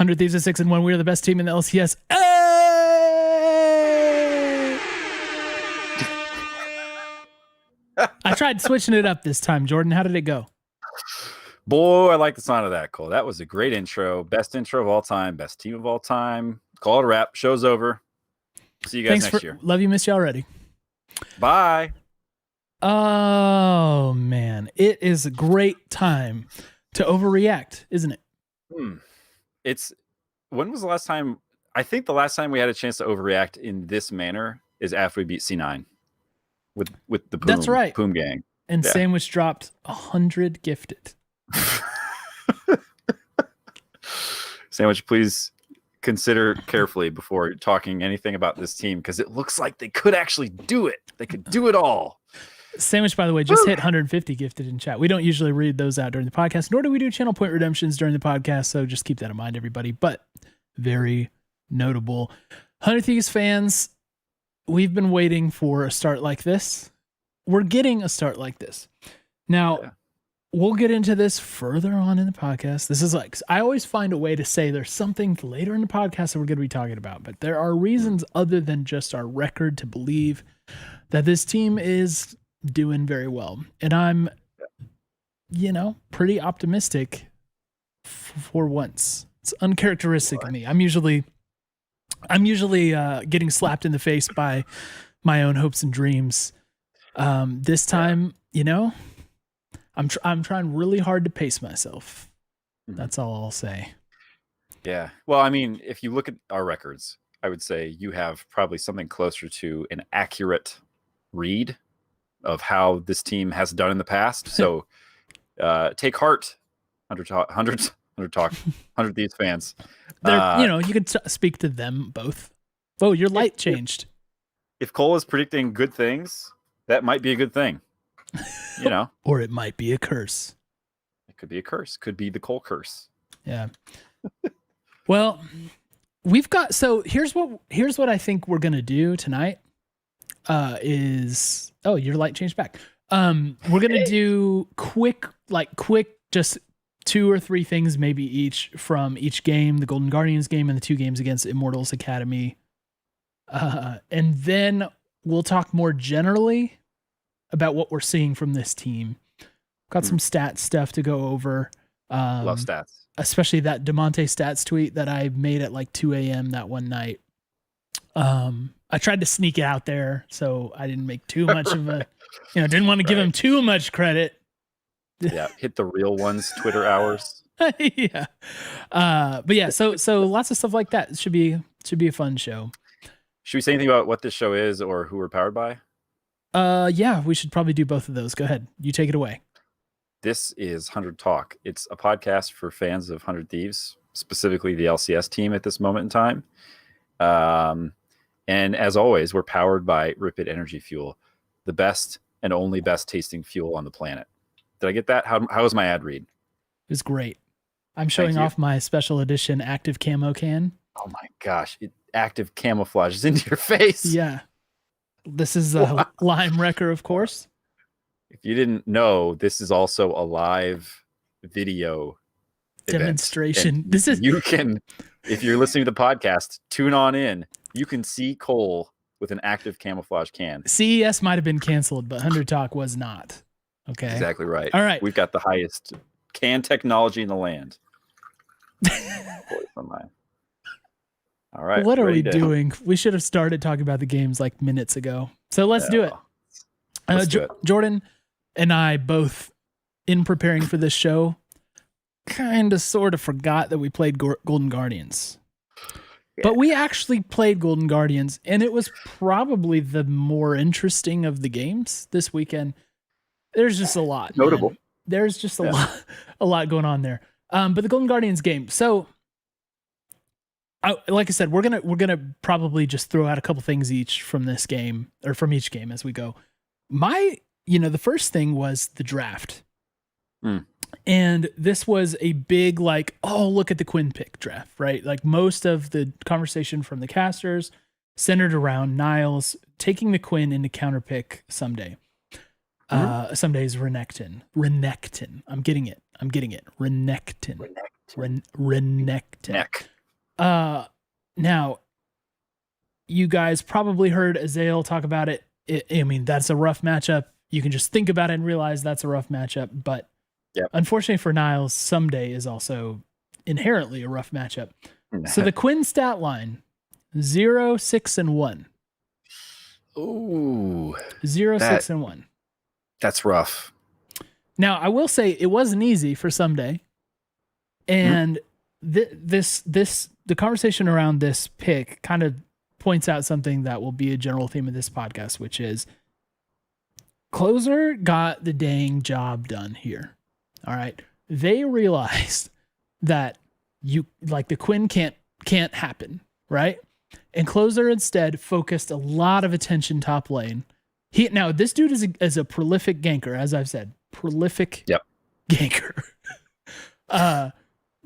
100 Thieves is 6-1. We're the best team in the LCS. Hey! I tried switching it up this time, Jordan. How did it go? Boy, I like the sound of that, Cole. That was a great intro. Best intro of all time. Best team of all time. Call it a wrap. Show's over. See you guys next year. Love you, miss you already. Bye. Oh, man. It is a great time to overreact, isn't it? When was the last time? I think the last time we had a chance to overreact in this manner is after we beat C9 with the Poom. That's right. Poom gang. And Sandwich dropped 100 gifted. Sandwich, please consider carefully before talking anything about this team, because it looks like they could actually do it. They could do it all. Sandwich, by the way, just hit 150 gifted in chat. We don't usually read those out during the podcast, nor do we do channel point redemptions during the podcast, so just keep that in mind, everybody. But very notable. 100 Thieves fans, we've been waiting for a start like this. We're getting a start like this. Now, we'll get into this further on in the podcast. This is like, I always find a way to say there's something later in the podcast that we're going to be talking about, but there are reasons other than just our record to believe that this team is doing very well. And I'm, pretty optimistic for once. It's uncharacteristic of me. I'm usually getting slapped in the face by my own hopes and dreams. This time, I'm trying really hard to pace myself. That's all I'll say. Yeah. Well, I mean, if you look at our records, I would say you have probably something closer to an accurate read of how this team has done in the past. So take heart, 100 Thieves fans. You could speak to them both. Oh, your light changed. If Cole is predicting good things, that might be a good thing. Or it might be a curse. It could be a curse. Could be the Cole curse. Yeah. Well, here's what I think we're gonna do tonight. Your light changed back. We're gonna do quick, just 2 or 3 things maybe each from each game, the Golden Guardians game and the 2 games against Immortals Academy. And then we'll talk more generally about what we're seeing from this team. Got some stats stuff to go over. Love stats. Especially that Damonte stats tweet that I made at like 2 a.m. that one night. I tried to sneak it out there, so I didn't make too much of a, didn't want to give him too much credit. Yeah, hit the real ones Twitter hours. Yeah. But yeah, so lots of stuff like that. It should be a fun show. Should we say anything about what this show is or who we're powered by? Yeah, we should probably do both of those. Go ahead. You take it away. This is 100 Talk. It's a podcast for fans of 100 Thieves, specifically the LCS team at this moment in time. And as always, we're powered by Ripid Energy Fuel, the best and only best tasting fuel on the planet. Did I get that? How was my ad read? It was great. I'm showing off my special edition active camo can. Oh my gosh. Active camouflage is into your face. Yeah. This is a Lime Wrecker, of course. If you didn't know, this is also a live video demonstration. You can, if you're listening to the podcast, tune on in. You can see Cole with an active camouflage can. CES might have been canceled, but 100 Talk was not. Okay. Exactly right. All right. We've got the highest can technology in the land. All right. What are we doing? We should have started talking about the games like minutes ago. So let's do it. Jordan and I both, in preparing for this show, kind of sort of forgot that we played Golden Guardians. Yeah. But we actually played Golden Guardians, and it was probably the more interesting of the games this weekend. There's just a lot. Notable. Man. There's just a lot going on there. But the Golden Guardians game. So, like I said, we're gonna probably just throw out a couple things each from this game or from each game as we go. The first thing was the draft. And this was a big, look at the Quinn pick draft, right? Like most of the conversation from the casters centered around Niles taking the Quinn into counter pick someday. Someday is Renekton. I'm getting it. Renekton. Now, you guys probably heard Azael talk about it. I mean, that's a rough matchup. You can just think about it and realize that's a rough matchup. But unfortunately for Niles, someday is also inherently a rough matchup. So the Quinn stat line, 0, 6, and 1. Ooh. 0, 6, and 1. That's rough. Now, I will say it wasn't easy for someday. And the conversation around this pick kind of points out something that will be a general theme of this podcast, which is Closer got the dang job done here. All right. They realized that the Quinn can't happen, right? And Closer instead focused a lot of attention top lane. Now this dude is a prolific ganker, as I've said, prolific ganker.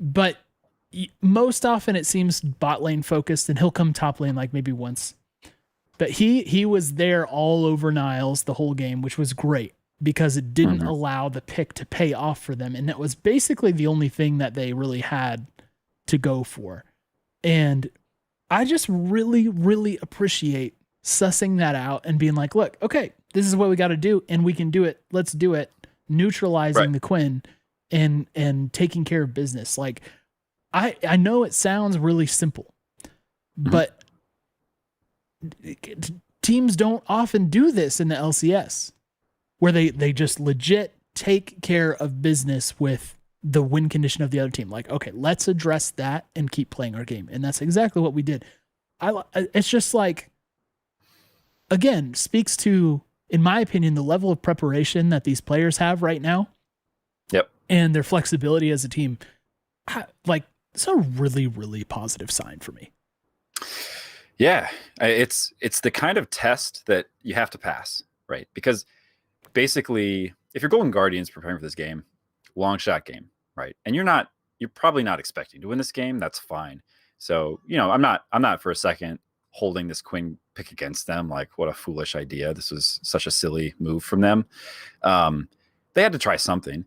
But most often it seems bot lane focused, and he'll come top lane like maybe once. But he was there all over Niles the whole game, which was great because it didn't allow the pick to pay off for them. And that was basically the only thing that they really had to go for. And I just really, really appreciate sussing that out and being like, look, okay, this is what we got to do, and we can do it. Let's do it. Neutralizing the Quinn and taking care of business. Like, I know it sounds really simple, but teams don't often do this in the LCS, where they just legit take care of business with the win condition of the other team. Like, okay, let's address that and keep playing our game. And that's exactly what we did. It's just like, again, speaks to, in my opinion, the level of preparation that these players have right now. Yep. And their flexibility as a team. Like, it's a really, really positive sign for me. Yeah, it's the kind of test that you have to pass, right? Because basically, if you're Golden Guardians preparing for this game, long shot game, right? And you're probably not expecting to win this game. That's fine. So, I'm not for a second holding this Quinn pick against them. Like, what a foolish idea. This was such a silly move from them. They had to try something,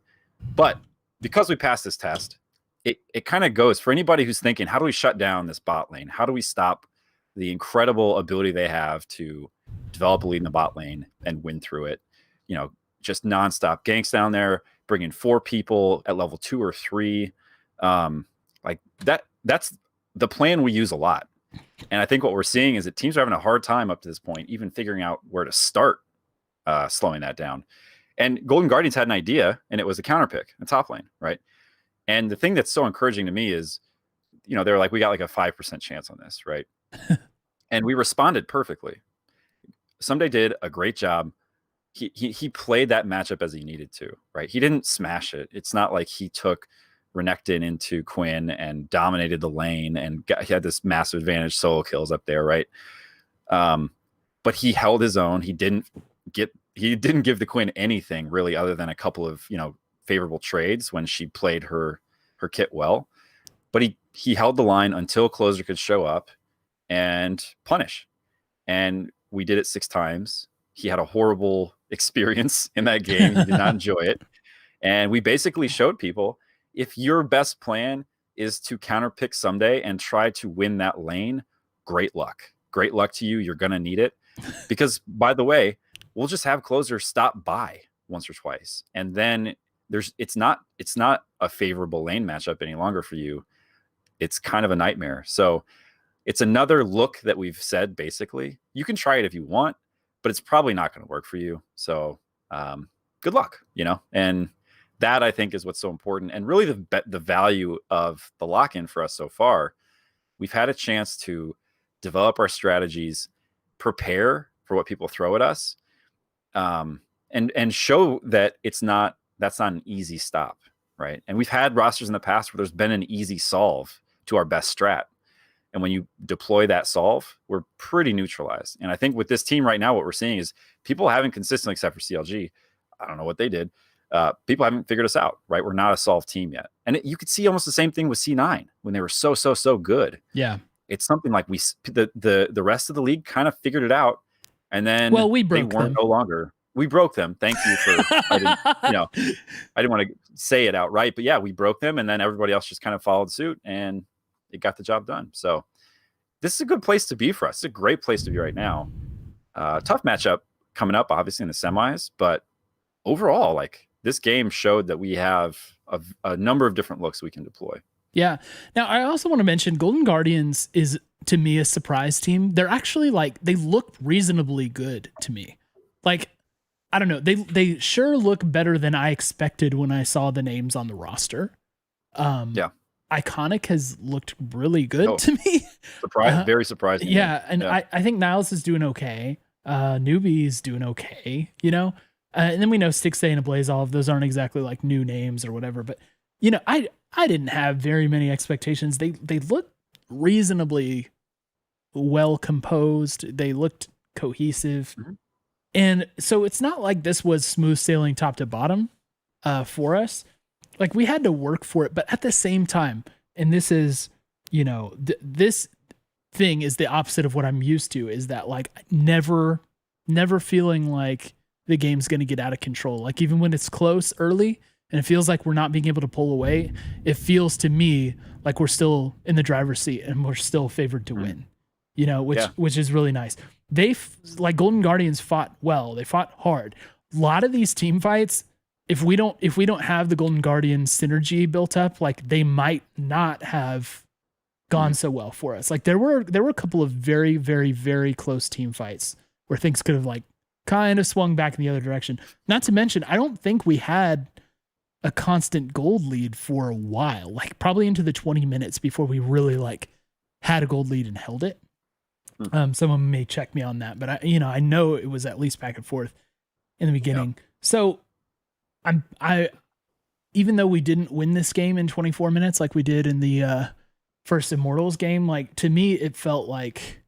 but because we passed this test, it kind of goes for anybody who's thinking, how do we shut down this bot lane? How do we stop the incredible ability they have to develop a lead in the bot lane and win through it? Just nonstop ganks down there, bringing 4 people at level 2 or 3. Like that's the plan we use a lot. And I think what we're seeing is that teams are having a hard time up to this point, even figuring out where to start slowing that down. And Golden Guardians had an idea, and it was a counter pick, a top lane, right? And the thing that's so encouraging to me is, they're like, we got like a 5% chance on this, right? And we responded perfectly. Someday did a great job. He played that matchup as he needed to, right? He didn't smash it. It's not like he took Renekton into Quinn and dominated the lane and he had this massive advantage solo kills up there, right? But he held his own. He didn't give the Quinn anything really other than a couple of favorable trades when she played her kit well. But he held the line until Closer could show up and punish. And we did it 6 times. He had a horrible experience in that game. He did not enjoy it. And we basically showed people, if your best plan is to counterpick someday and try to win that lane, great luck. Great luck to you. You're going to need it. Because, by the way, we'll just have Closer stop by once or twice. And then it's not a favorable lane matchup any longer for you. It's kind of a nightmare. So it's another look that we've said, basically, you can try it if you want, but it's probably not going to work for you. So good luck, and that, I think, is what's so important. And really the value of the lock-in for us so far, we've had a chance to develop our strategies, prepare for what people throw at us, and show that that's not an easy stop, right? And we've had rosters in the past where there's been an easy solve to our best strat. And when you deploy that solve, we're pretty neutralized. And I think with this team right now, what we're seeing is people haven't consistently, except for CLG. I don't know what they did. People haven't figured us out, right? We're not a solved team yet. And you could see almost the same thing with C9 when they were so good. Yeah. It's something like the rest of the league kind of figured it out. And then we broke them. No longer. We broke them. Thank you for, I didn't want to say it outright, but yeah, we broke them. And then everybody else just kind of followed suit. And it got the job done. So this is a good place to be for us. It's a great place to be right now. Tough matchup coming up, obviously in the semis, but overall, like this game showed that we have a number of different looks we can deploy. Yeah. Now, I also want to mention Golden Guardians is, to me, a surprise team. They're actually like, they look reasonably good to me. Like, I don't know. They sure look better than I expected when I saw the names on the roster. Yeah. Iconic has looked really good to me. Very surprising. Yeah. And I think Niles is doing okay. Newbie's doing okay, you know? And then we know Stixay and Ablaze, all of those aren't exactly like new names or whatever, but you know, I didn't have very many expectations. They looked reasonably well composed. They looked cohesive. Mm-hmm. And so it's not like this was smooth sailing top to bottom for us. Like we had to work for it, but at the same time, and this is, you know, this thing is the opposite of what I'm used to, is that like never feeling like the game's going to get out of control. Like even when it's close early and it feels like we're not being able to pull away, it feels to me like we're still in the driver's seat and we're still favored to win, you know, which is really nice. Like Golden Guardians fought well. They fought hard. A lot of these team fights, if we don't have the Golden Guardian synergy built up, like they might not have gone so well for us. Like there were a couple of very, very, very close team fights where things could have like kind of swung back in the other direction. Not to mention, I don't think we had a constant gold lead for a while, like probably into the 20 minutes before we really like had a gold lead and held it. Someone may check me on that, but I know it was at least back and forth in the beginning. Yep. So I even though we didn't win this game in 24 minutes like we did in the first Immortals game, like to me it felt like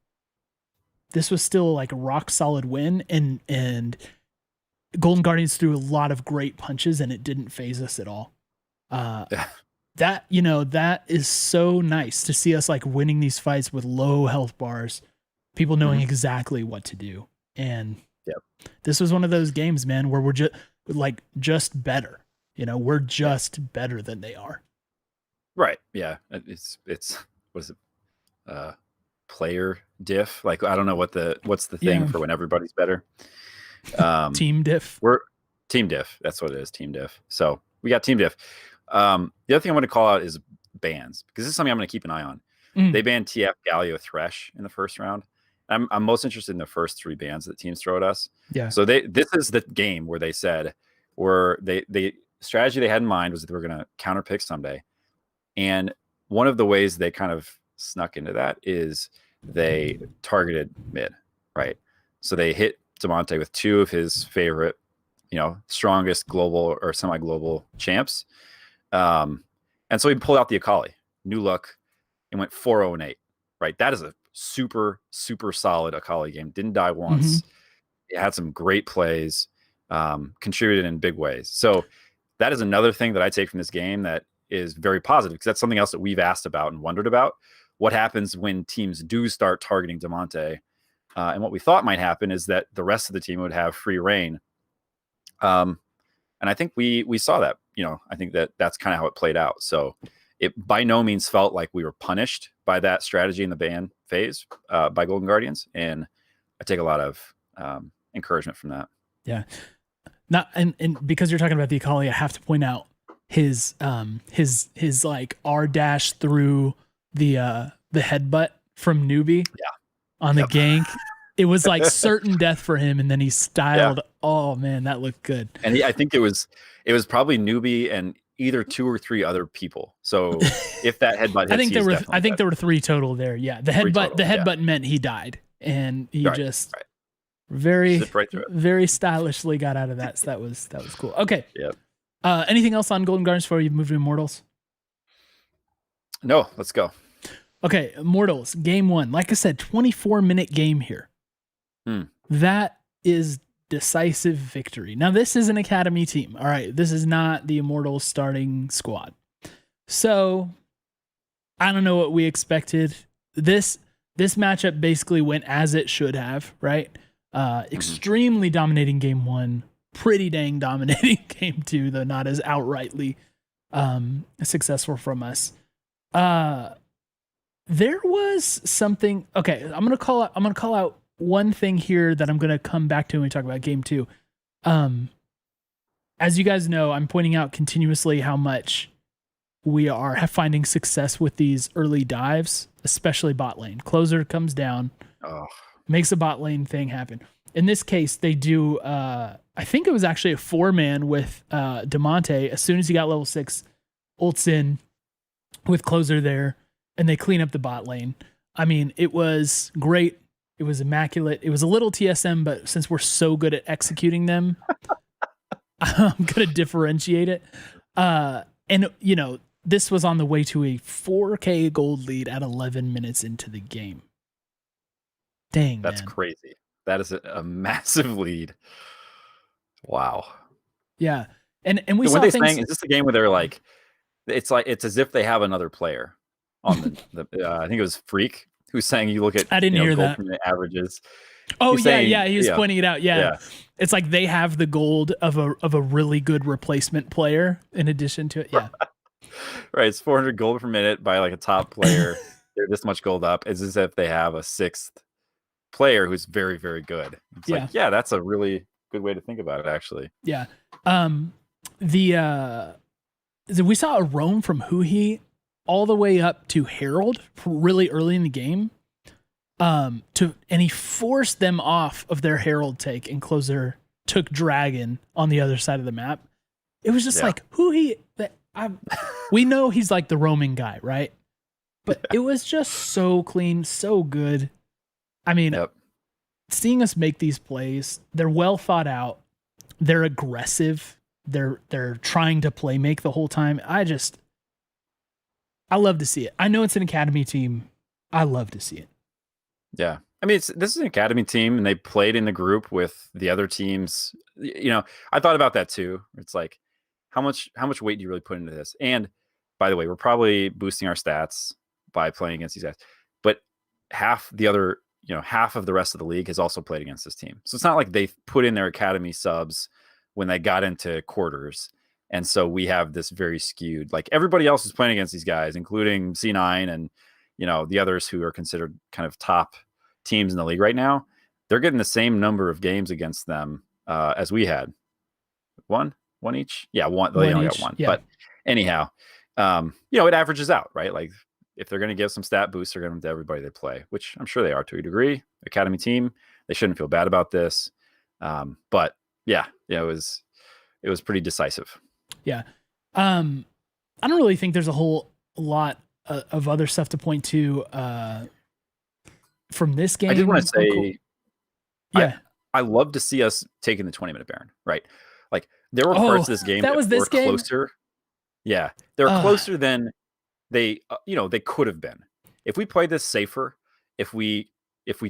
this was still like a rock solid win, and Golden Guardians threw a lot of great punches and it didn't phase us at all. That, you know, that is so nice to see us like winning these fights with low health bars, people knowing exactly what to do. And this was one of those games, man, where we're just better. You know, we're just better than they are. Right. Yeah. It's what is it? Player diff. Like, I don't know what's the thing for when everybody's better. Team diff. We're team diff. That's what it is. Team diff. So we got team diff. The other thing I want to call out is bans, because this is something I'm going to keep an eye on. They banned TF, Galio, Thresh in the first round. I'm most interested in the first three bans that teams throw at us. Yeah. So this is the game where they said, the strategy they had in mind was that they were going to counter pick someday. And one of the ways they kind of snuck into that is they targeted mid, right? So they hit Damonte with two of his favorite, you know, strongest global or semi-global champs. And so he pulled out the Akali, new look, and went 4-0-8, right? That is a super, super solid Akali game. Didn't die once. It had some great plays, contributed in big ways. So that is another thing that I take from this game that is very positive, because that's something else that we've asked about and wondered about. What happens when teams do start targeting Damonte? And what we thought might happen is that the rest of the team would have free reign. And I think we saw that. You know, I think that's kind of how it played out. So it by no means felt like we were punished by that strategy in the ban phase by Golden Guardians. And I take a lot of encouragement from that. Yeah. Not and because you're talking about the Akali, I have to point out his like R dash through the headbutt from Newbie on the gank. It was like certain death for him, and then he styled. Oh man, that looked good. And I think it was probably Newbie and either two or three other people. So if that headbutt hits, I think there were three total there. Yeah, the headbutt meant he died, and he just very very stylishly got out of that. So that was cool. Okay. Yep. Anything else on Golden Guardians before you move to Immortals? No, let's go. Okay, Immortals, game 1. Like I said, 24-minute game here. That is decisive victory. Now, this is an academy team. All right, this is not the Immortals starting squad. So, I don't know what we expected. This matchup basically went as it should have, right? Extremely dominating game 1. Pretty dang dominating game 2, though not as outrightly successful from us. There was something. Okay, I'm gonna call out one thing here that I'm gonna come back to when we talk about game 2. As you guys know, I'm pointing out continuously how much we are finding success with these early dives, especially bot lane. Closer comes down, makes a bot lane thing happen. In this case, they do. I think it was actually a 4-man with Damonte. As soon as he got level 6, ults in with Closer there, and they clean up the bot lane. I mean, it was great. It was immaculate. It was a little TSM, but since we're so good at executing them, I'm going to differentiate it. And, you know, this was on the way to a 4K gold lead at 11 minutes into the game. Dang, that's man. crazy. That is a massive lead. Wow. Yeah. And we so saw when they things... saying, is this a game where they're like it's as if they have another player on the I think it was Freak who's saying you look at I didn't hear that. averages. Oh, He's yeah, saying, yeah. He was pointing it out. Yeah. It's like they have the gold of a really good replacement player in addition to it. Yeah. Right. It's 400 gold per minute by like a top player. They're this much gold up. It's as if they have a 6th player who's very, very good. It's like, yeah, that's a really good way to think about it, actually. Yeah. We saw a roam from Huhi all the way up to Herald really early in the game. And he forced them off of their Herald take, and Closer took Dragon on the other side of the map. It was just like Huhi. We know he's like the roaming guy, right? But it was just so clean, so good. I mean, seeing us make these plays, they're well thought out. They're aggressive. They're trying to play make the whole time. I love to see it. I know it's an academy team. I love to see it. Yeah. I mean, this is an academy team, and they played in the group with the other teams. You know, I thought about that too. It's like, how much weight do you really put into this? And by the way, we're probably boosting our stats by playing against these guys. But half of the rest of the league has also played against this team. So it's not like they put in their academy subs when they got into quarters. And so we have this very skewed, like everybody else is playing against these guys, including C9 and, you know, the others who are considered kind of top teams in the league right now. They're getting the same number of games against them as we had. One each. Yeah. They only got one. Yeah. But anyhow, you know, it averages out, right? Like if they're going to give some stat boosts, they're going to everybody they play, which I'm sure they are to a degree. Academy team, they shouldn't feel bad about this. But yeah, it was pretty decisive. Yeah. I don't really think there's a whole lot of other stuff to point to from this game. I did want to say, yeah, I love to see us taking the 20-minute Baron, right? Like there were parts of this game that were closer. Yeah, they're closer than they could have been. If we played this safer, if we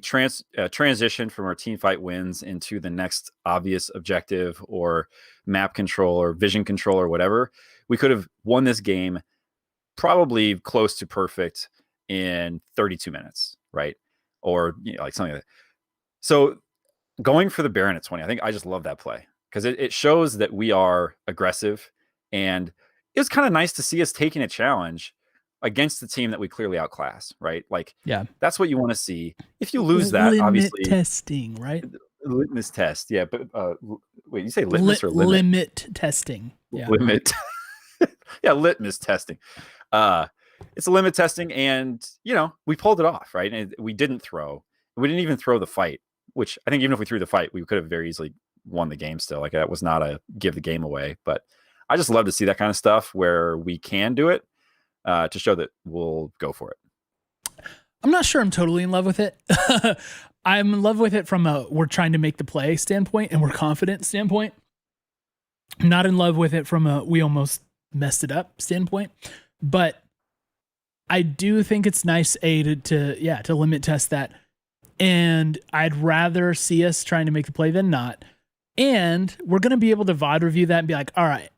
transition from our team fight wins into the next obvious objective or map control or vision control or whatever, we could have won this game probably close to perfect in 32 minutes, right? Or like something like that. So going for the Baron at 20, I think I just love that play because it shows that we are aggressive, and it was kind of nice to see us taking a challenge against the team that we clearly outclass, right? Like, yeah, that's what you want to see. If you lose that, obviously testing, right? Litmus test, yeah. But wait, you say litmus or limit? Limit testing, yeah. Limit, yeah, litmus testing. It's a limit testing, and we pulled it off, right? And we didn't even throw the fight, which I think even if we threw the fight, we could have very easily won the game still. Like that was not a give the game away, but I just love to see that kind of stuff where we can do it. To show that we'll go for it. I'm not sure I'm totally in love with it. I'm in love with it from we're trying to make the play standpoint and we're confident standpoint. I'm not in love with it from we almost messed it up standpoint. But I do think it's nice to limit test that. And I'd rather see us trying to make the play than not. And we're going to be able to VOD review that and be like, all right,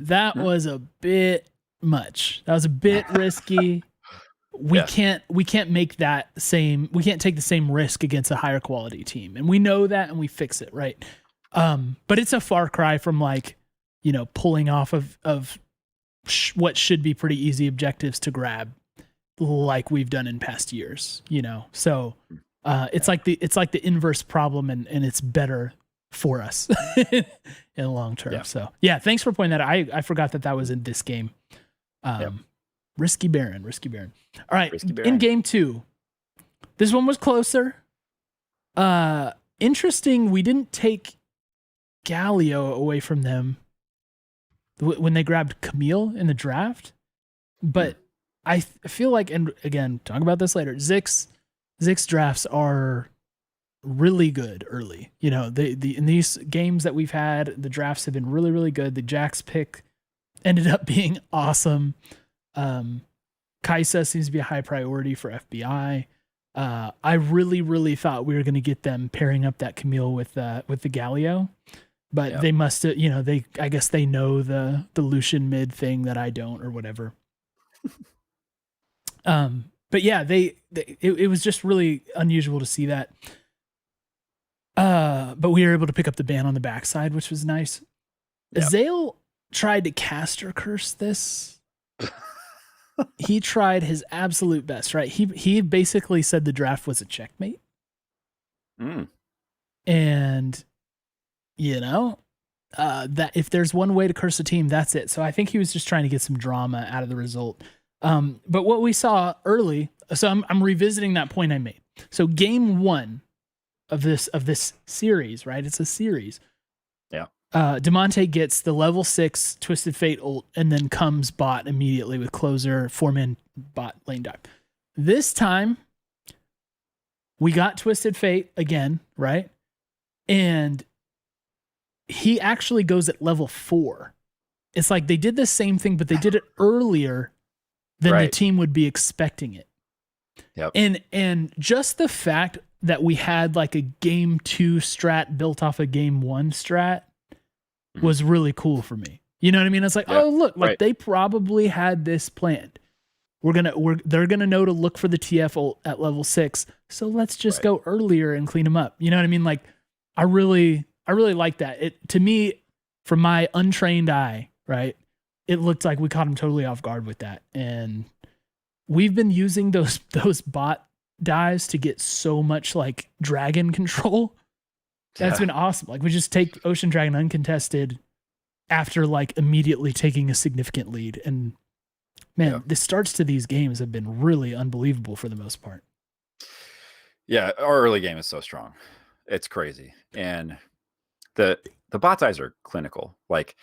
that was a bit much. That was a bit risky. We can't make that same, we can't take the same risk against a higher quality team. And we know that and we fix it, right? But it's a far cry from pulling off of what should be pretty easy objectives to grab like we've done in past years, So it's like the inverse problem, and it's better for us in the long term. Yeah. So yeah, thanks for pointing that out. I forgot that was in this game. Risky Baron. All right, in game 2, this one was closer. Interesting. We didn't take Galio away from them when they grabbed Camille in the draft, but I feel like, and again, talk about this later, Ziggs drafts are really good early. In these games that we've had, the drafts have been really, really good. The Jax pick ended up being awesome. Kaisa seems to be a high priority for FBI. I really, really thought we were going to get them pairing up that Camille with the Galio, but they must have, I guess they know the Lucian mid thing that I don't, or whatever. But yeah, it was just really unusual to see that. But we were able to pick up the ban on the backside, which was nice. Azael tried to caster curse this. He tried his absolute best, right? He basically said the draft was a checkmate. And that if there's one way to curse a team, that's it. So I think he was just trying to get some drama out of the result. But what we saw early, so I'm revisiting that point I made. So game 1 of this series, right? It's a series. Yeah. Damonte gets the level 6 Twisted Fate ult and then comes bot immediately with Closer, 4-man bot lane dive. This time we got Twisted Fate again, right? And he actually goes at level 4. It's like they did the same thing, but they did it earlier than the team would be expecting it. Yep. And just the fact that we had like a game 2 strat built off a game 1 strat was really cool for me. You know what I mean? It's like, oh look, like they probably had this planned. They're gonna know to look for the TF ult at level 6. So let's just go earlier and clean them up. You know what I mean? Like I really like that. It, to me, from my untrained eye, right, it looked like we caught him totally off guard with that. And we've been using those bot dives to get so much like dragon control. That's been awesome. Like we just take Ocean Dragon uncontested after like immediately taking a significant lead. And man, the starts to these games have been really unbelievable for the most part. Yeah, our early game is so strong. It's crazy. And the bot dives are clinical. Like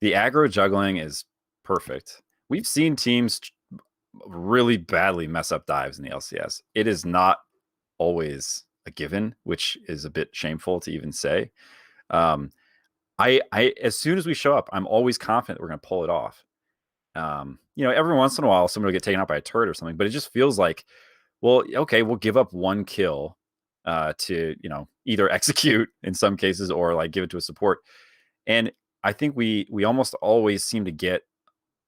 the aggro juggling is perfect. We've seen teams really badly mess up dives in the LCS. It is not always a given, which is a bit shameful to even say. I as soon as we show up, I'm always confident we're going to pull it off. Every once in a while, somebody will get taken out by a turret or something, but it just feels like, well, okay, we'll give up one kill to either execute in some cases or like give it to a support. And I think we almost always seem to get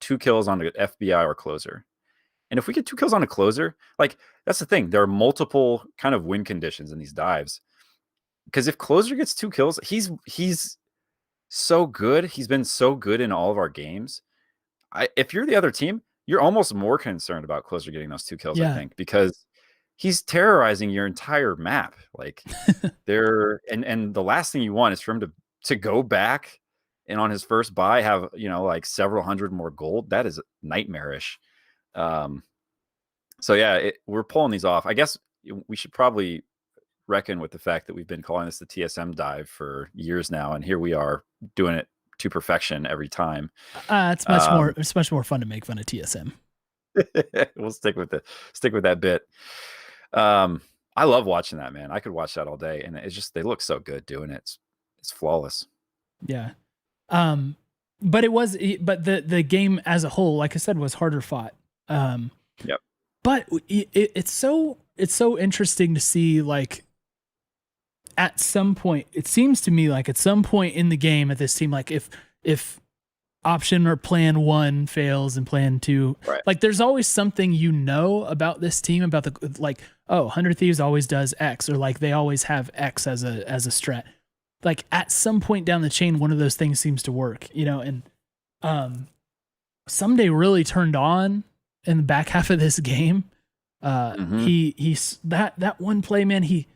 2 kills on an FBI or Closer. And if we get 2 kills on a Closer, like that's the thing. There are multiple kind of win conditions in these dives. Because if Closer gets 2 kills, he's so good. He's been so good in all of our games. If you're the other team, you're almost more concerned about Closer getting those 2 kills, I think, because he's terrorizing your entire map. Like and the last thing you want is for him to go back and on his first buy have, like several hundred more gold. That is nightmarish. So yeah, we're pulling these off. I guess we should probably reckon with the fact that we've been calling this the TSM dive for years now, and here we are doing it to perfection every time. It's much more fun to make fun of TSM. We'll stick with that bit. I love watching that, man. I could watch that all day, and it's just they look so good doing it. It's flawless. Yeah. But the game as a whole, like I said, was harder fought. Yep. But it's so interesting to see, like, at some point, it seems to me like at some point in the game at this team, like if option or plan 1 fails and plan 2, like there's always something about this team, about the, like, oh, 100 Thieves always does X, or like they always have X as a strat. Like at some point down the chain, one of those things seems to work, and Someday really turned on in the back half of this game. He's that one play, man. He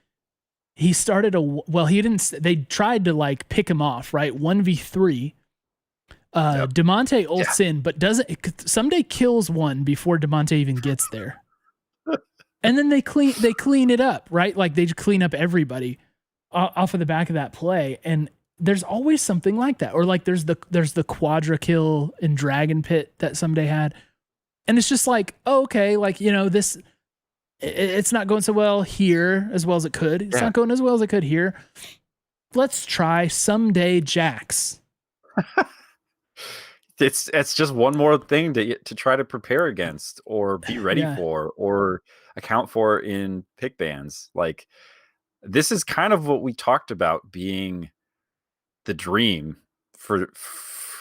started he didn't. They tried to like pick him off, right? 1v3. Damonte ults in, but someday kills one before Damonte even gets there. And then they clean it up, right? Like they just clean up everybody off of the back of that play. And there's always something like that. Or like there's the quadra kill in Dragon Pit that someday had. And it's just like, oh, okay, like, this, it's not going so well here as well as it could. It's not going as well as it could here. Let's try someday Jax. It's just one more thing to try to prepare against or be ready for or account for in pick bans. Like, this is kind of what we talked about being the dream for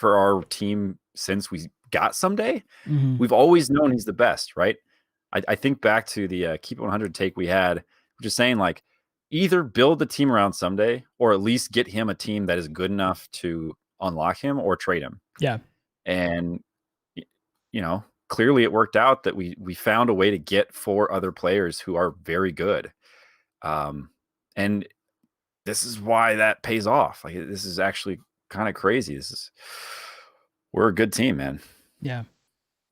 our team since we got someday. Mm-hmm. We've always known he's the best, right? I think back to the Keep It 100 take we had, just saying like either build the team around someday or at least get him a team that is good enough to unlock him or trade him. Yeah. And clearly it worked out that we found a way to get 4 other players who are very good. And this is why that pays off. Like, this is actually kind of crazy. We're a good team, man. Yeah.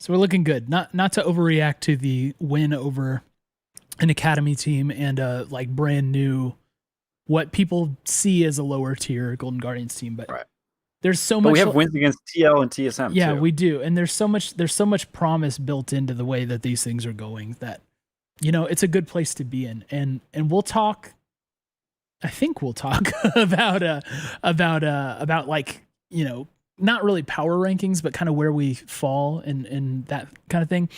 So we're looking good. Not to overreact to the win over an academy team and like brand new, what people see as a lower tier Golden Guardians team, but there's so much. We have wins against TL and TSM. Yeah, too. we do, and there's so much promise built into the way that these things are going that, it's a good place to be in, and we'll talk. I think we'll talk about like, not really power rankings, but kind of where we fall and that kind of thing.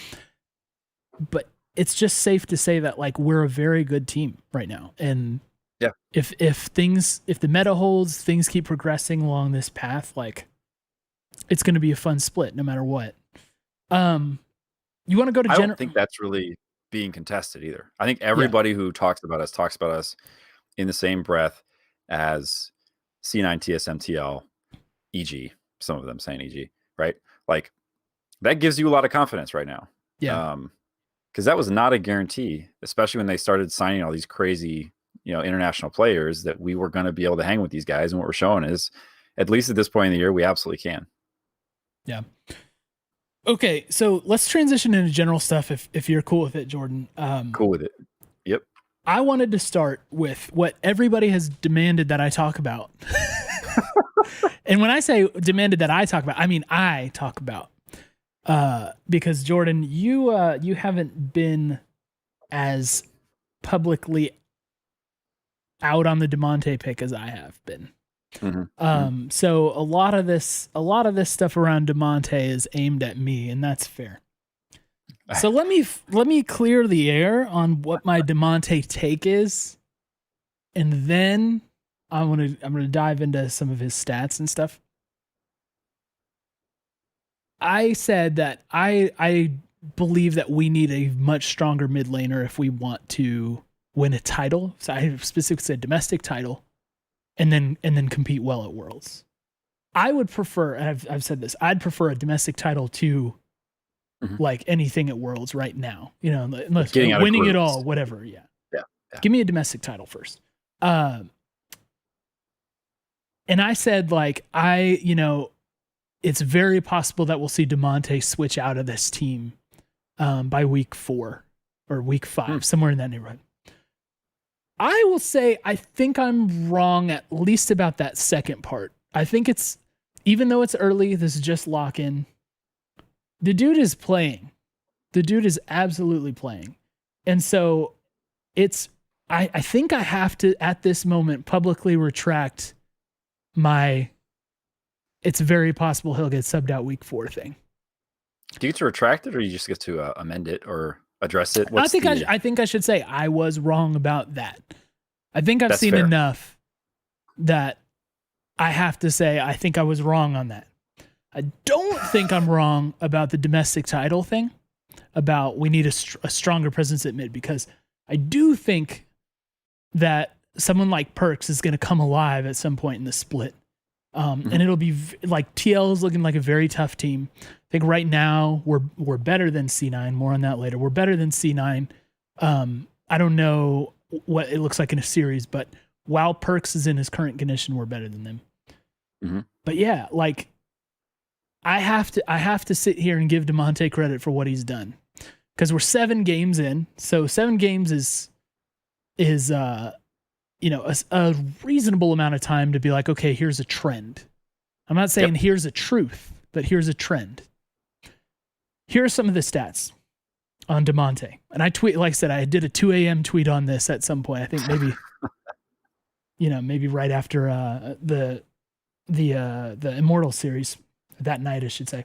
But it's just safe to say that like we're a very good team right now, and if the meta holds, things keep progressing along this path, like it's going to be a fun split no matter what. You want to go to I don't think that's really being contested either. I think everybody who talks about us in the same breath as C9, TSM, TL, EG, some of them saying EG, right? Like, that gives you a lot of confidence right now. Yeah. Because that was not a guarantee, especially when they started signing all these crazy, international players, that we were going to be able to hang with these guys. And what we're showing is, at least at this point in the year, we absolutely can. Yeah. Okay, so let's transition into general stuff if you're cool with it, Jordan. Cool with it. Yep. I wanted to start with what everybody has demanded that I talk about. And when I say demanded that I talk about, I mean I talk about. Because Jordan, you haven't been as publicly out on the Damonte pick as I have been. Mm-hmm. So a lot of this stuff around Damonte is aimed at me, and that's fair. So let me clear the air on what my Damonte take is, and then I'm gonna dive into some of his stats and stuff. I said that I believe that we need a much stronger mid laner if we want to win a title. So I specifically said domestic title, and then compete well at Worlds. I would prefer, and I've said this, I'd prefer a domestic title to like anything at Worlds right now. Unless winning it all, whatever. Yeah. Give me a domestic title first. And I said like it's very possible that we'll see Damonte switch out of this team by week 4 or week 5, somewhere in that neighborhood. I will say I think I'm wrong at least about that second part. I think even though it's early, this is just lock-in. The dude is playing. The dude is absolutely playing. And so I think I have to, at this moment, publicly retract my it's very possible he'll get subbed out week 4 thing. Do you get to retract it, or you just get to amend it or address it? I think I should say I was wrong about that. I think I've seen enough that I have to say I think I was wrong on that. I don't think I'm wrong about the domestic title thing, about we need a stronger presence at mid, because I do think that someone like Perkz is going to come alive at some point in the split. And it'll be like TL is looking like a very tough team. I think right now we're better than C9. More on that later. We're better than C9. I don't know what it looks like in a series, but while Perkz is in his current condition, we're better than them. Mm-hmm. But yeah, like I have to sit here and give Damonte credit for what he's done, because we're 7 games in. So 7 games is a reasonable amount of time to be like, okay, here's a trend. I'm not saying here's a truth, but here's a trend. Here are some of the stats on Damonte. And I tweet, like I said, I did a 2 a.m. tweet on this at some point. I think maybe, maybe right after the Immortal series that night, I should say.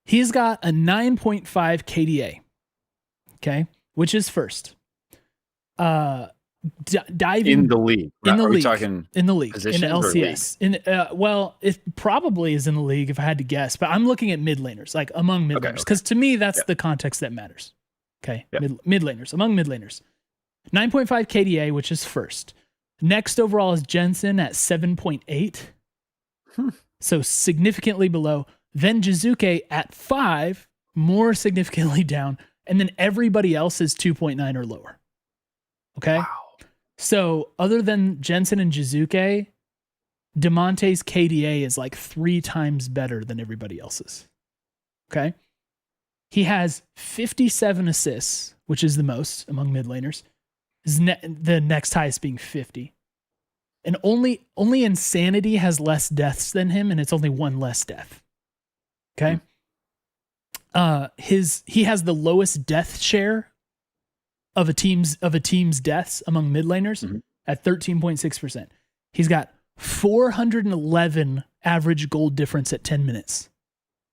He's got a 9.5 KDA. Okay. Which is first. Diving in the league. In the league. Talking in the league. In the LCS. Well, it probably is in the league if I had to guess, but I'm looking at mid laners, like among mid laners, because to me that's the context that matters. Okay. Mid laners, among mid laners. 9.5 KDA, which is first. Next overall is Jensen at 7.8. So significantly below. Then Jizuke at 5, more significantly down. And then everybody else is 2.9 or lower. Okay. Wow. So other than Jensen and Jizuke, Damonte's KDA is like 3 times better than everybody else's. Okay. He has 57 assists, which is the most among mid laners. The next highest being 50. And only Insanity has less deaths than him, and it's only 1 less death. Okay. He has the lowest death share of a team's deaths among mid laners at 13.6%. He's got 411 average gold difference at 10 minutes,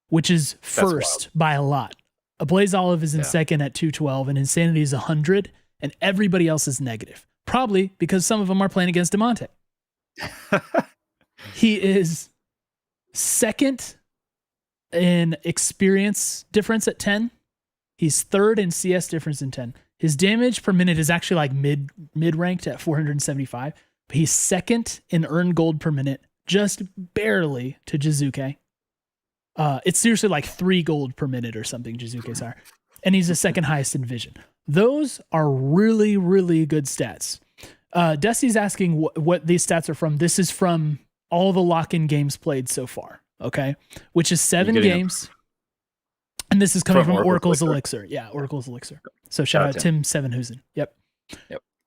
which is first by a lot. Blaze Olive is in second at 212, and Insanity is 100, and everybody else is negative. Probably because some of them are playing against Damonte. He is second in experience difference at 10. He's third in CS difference in 10. His damage per minute is actually like mid ranked at 475, but he's second in earned gold per minute, just barely to Jizuke. It's seriously like 3 gold per minute or something Jizuke's are. And he's the second highest in vision. Those are really, really good stats. Dusty's asking what these stats are from. This is from all the lock-in games played so far. Okay. Which is 7 games. And this is coming from Oracle's Elixir. Yeah, Oracle's Elixir. So shout out Tim Sevenhusen. Yep.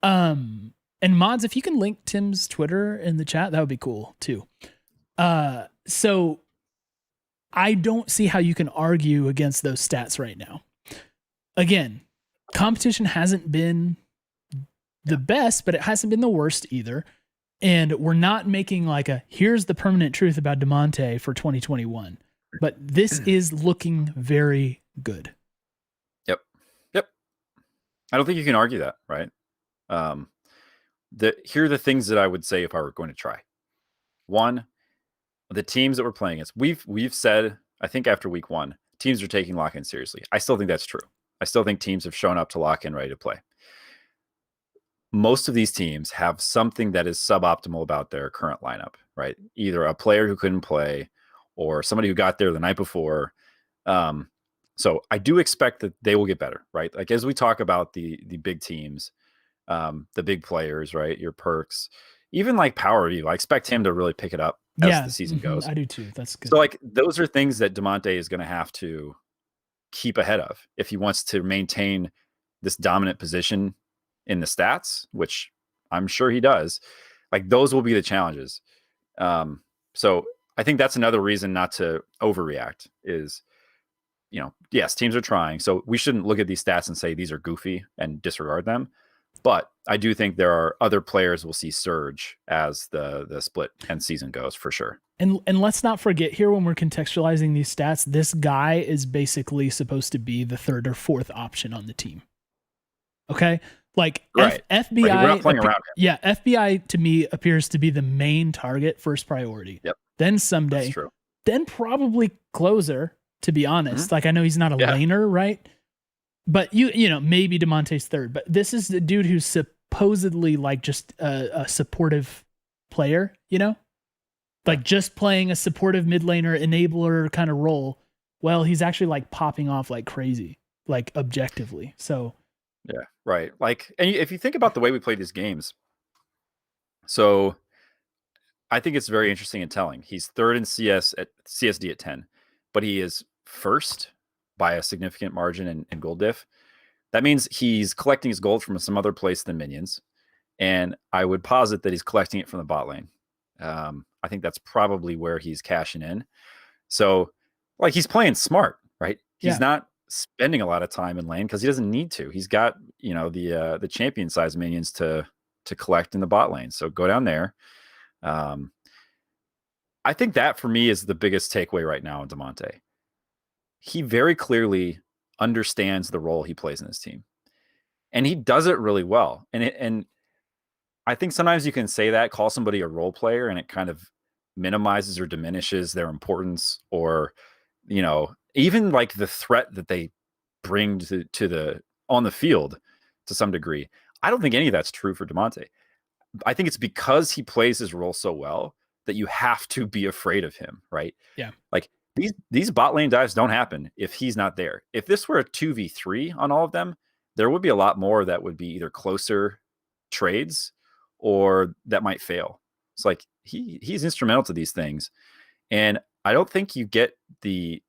And mods, if you can link Tim's Twitter in the chat, that would be cool too. So I don't see how you can argue against those stats right now. Again, competition hasn't been the best, but it hasn't been the worst either. And we're not making like here's the permanent truth about Damonte for 2021. But this is looking very good. Yep. I don't think you can argue that, right? Here are the things that I would say if I were going to try. One, the teams that we're playing against. We've said, I think after week 1, teams are taking lock-in seriously. I still think that's true. I still think teams have shown up to lock-in ready to play. Most of these teams have something that is suboptimal about their current lineup, right? Either a player who couldn't play, or somebody who got there the night before. So I do expect that they will get better, right? Like as we talk about the big teams, the big players, right? Your Perkz, even like Power View, I expect him to really pick it up as the season goes. I do too. That's good. So like those are things that Damonte is going to have to keep ahead of if he wants to maintain this dominant position in the stats, which I'm sure he does. Like those will be the challenges. So I think that's another reason not to overreact is, yes, teams are trying. So we shouldn't look at these stats and say these are goofy and disregard them. But I do think there are other players we'll see surge as the split and season goes for sure. And let's not forget here when we're contextualizing these stats, this guy is basically supposed to be the 3rd or 4th option on the team. Okay? Like right. FBI, right. We're not playing around him. Yeah, FBI to me appears to be the main target, first priority. Yep. Then someday. That's true. Then probably Closer, to be honest. Like I know he's not a laner, right? But you know, maybe Damonte's 3rd. But this is the dude who's supposedly like just a supportive player, like just playing a supportive mid laner enabler kind of role, well, he's actually like popping off like crazy, like objectively. So Yeah, right. Like, and if you think about the way we play these games, so I think it's very interesting and telling. He's third in CS at CSD at 10, but he is first by a significant margin in gold diff. That means he's collecting his gold from some other place than minions. And I would posit that he's collecting it from the bot lane. I think that's probably where he's cashing in. So, like, he's playing smart, right? He's not spending a lot of time in lane because he doesn't need to. He's got, you know, the champion size minions to collect in the bot lane. So go down there. I think that for me is the biggest takeaway right now in Damonte. He very clearly understands the role he plays in his team, and he does it really well. And I think sometimes you can say that, call somebody a role player, and it kind of minimizes or diminishes their importance, or, you know, even like the threat that they bring to the on the field to some degree. I don't think any of that's true for Damonte. I think it's because he plays his role so well that you have to be afraid of him, right? Yeah. Like these bot lane dives don't happen if he's not there. If this were a 2v3 on all of them, there would be a lot more that would be either closer trades or that might fail. It's like he's instrumental to these things. And I don't think you get the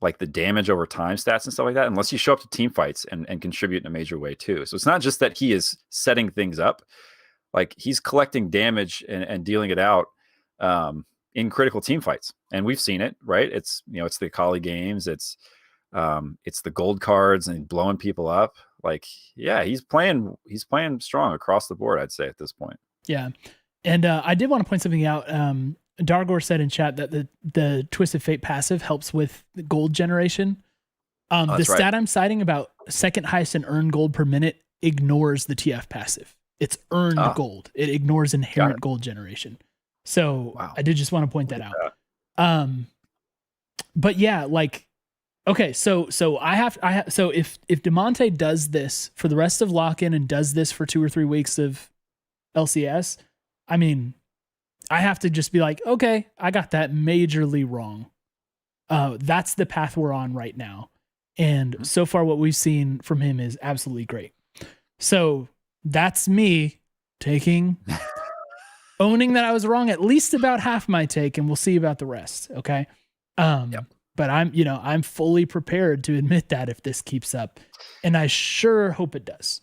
like the damage over time stats and stuff like that unless you show up to team fights and contribute in a major way too. So it's not just that he is setting things up, like he's collecting damage and dealing it out in critical team fights. And we've seen it, right? It's, you know, it's the Akali games, it's the gold cards and blowing people up. Like, yeah, he's playing strong across the board, I'd say, at this point. Yeah. And I did want to point something out. Dargor said in chat that the Twisted Fate passive helps with the gold generation. The stat right. I'm citing about second highest in earned gold per minute ignores the TF passive. It's earned gold. It ignores inherent gold generation. So I did just want to point that out. But yeah, like, okay, so I have so if Damonte does this for the rest of Lock-In and does this for 2 or 3 weeks of LCS, I mean, I have to just be like, okay, I got that majorly wrong. That's the path we're on right now. And so far what we've seen from him is absolutely great. So that's me owning that I was wrong at least about half my take, and we'll see about the rest. Okay. But I'm fully prepared to admit that if this keeps up, and I sure hope it does.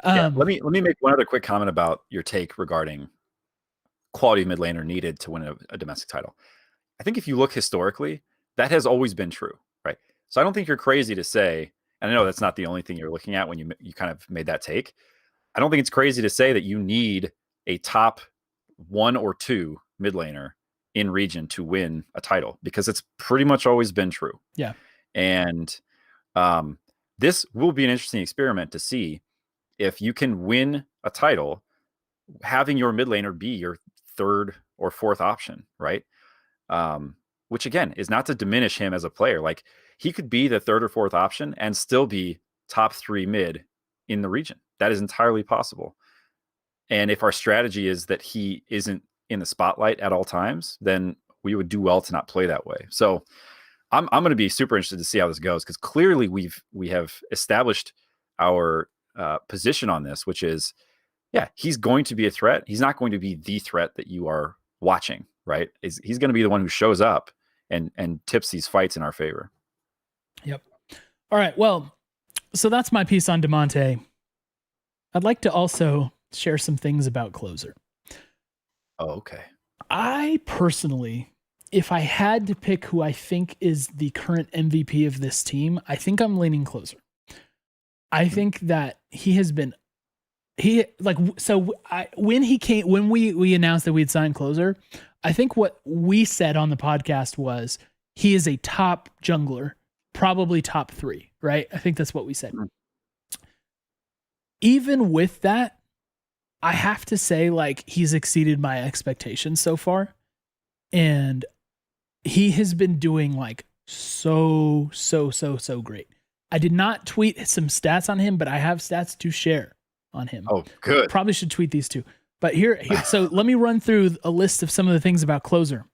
Let me make one other quick comment about your take regarding quality mid laner needed to win a domestic title. I think if you look historically, that has always been true, right? So I don't think you're crazy to say, and I know that's not the only thing you're looking at when you kind of made that take. I don't think it's crazy to say that you need a top 1 or 2 mid laner in region to win a title, because it's pretty much always been true. Yeah. And this will be an interesting experiment to see if you can win a title having your mid laner be your 3rd or 4th option, right? Which again is not to diminish him as a player. Like, he could be the 3rd or 4th option and still be top 3 mid in the region. That is entirely possible. And if our strategy is that he isn't in the spotlight at all times, then we would do well to not play that way. So I'm going to be super interested to see how this goes, because clearly we have established our position on this, which is, yeah, he's going to be a threat. He's not going to be the threat that you are watching, right? He's going to be the one who shows up and tips these fights in our favor. Yep. All right. Well, so that's my piece on Damonte. I'd like to also share some things about Closer. Oh, okay. I personally, if I had to pick who I think is the current MVP of this team, I think I'm leaning Closer. I think that when we announced that we'd signed Closer, I think what we said on the podcast was he is a top jungler, probably top 3, right? I think that's what we said. Even with that, I have to say, like, he's exceeded my expectations so far. And he has been doing like so great. I did not tweet some stats on him, but I have stats to share on him. Oh, good. Probably should tweet these too. But here, so let me run through a list of some of the things about Closer.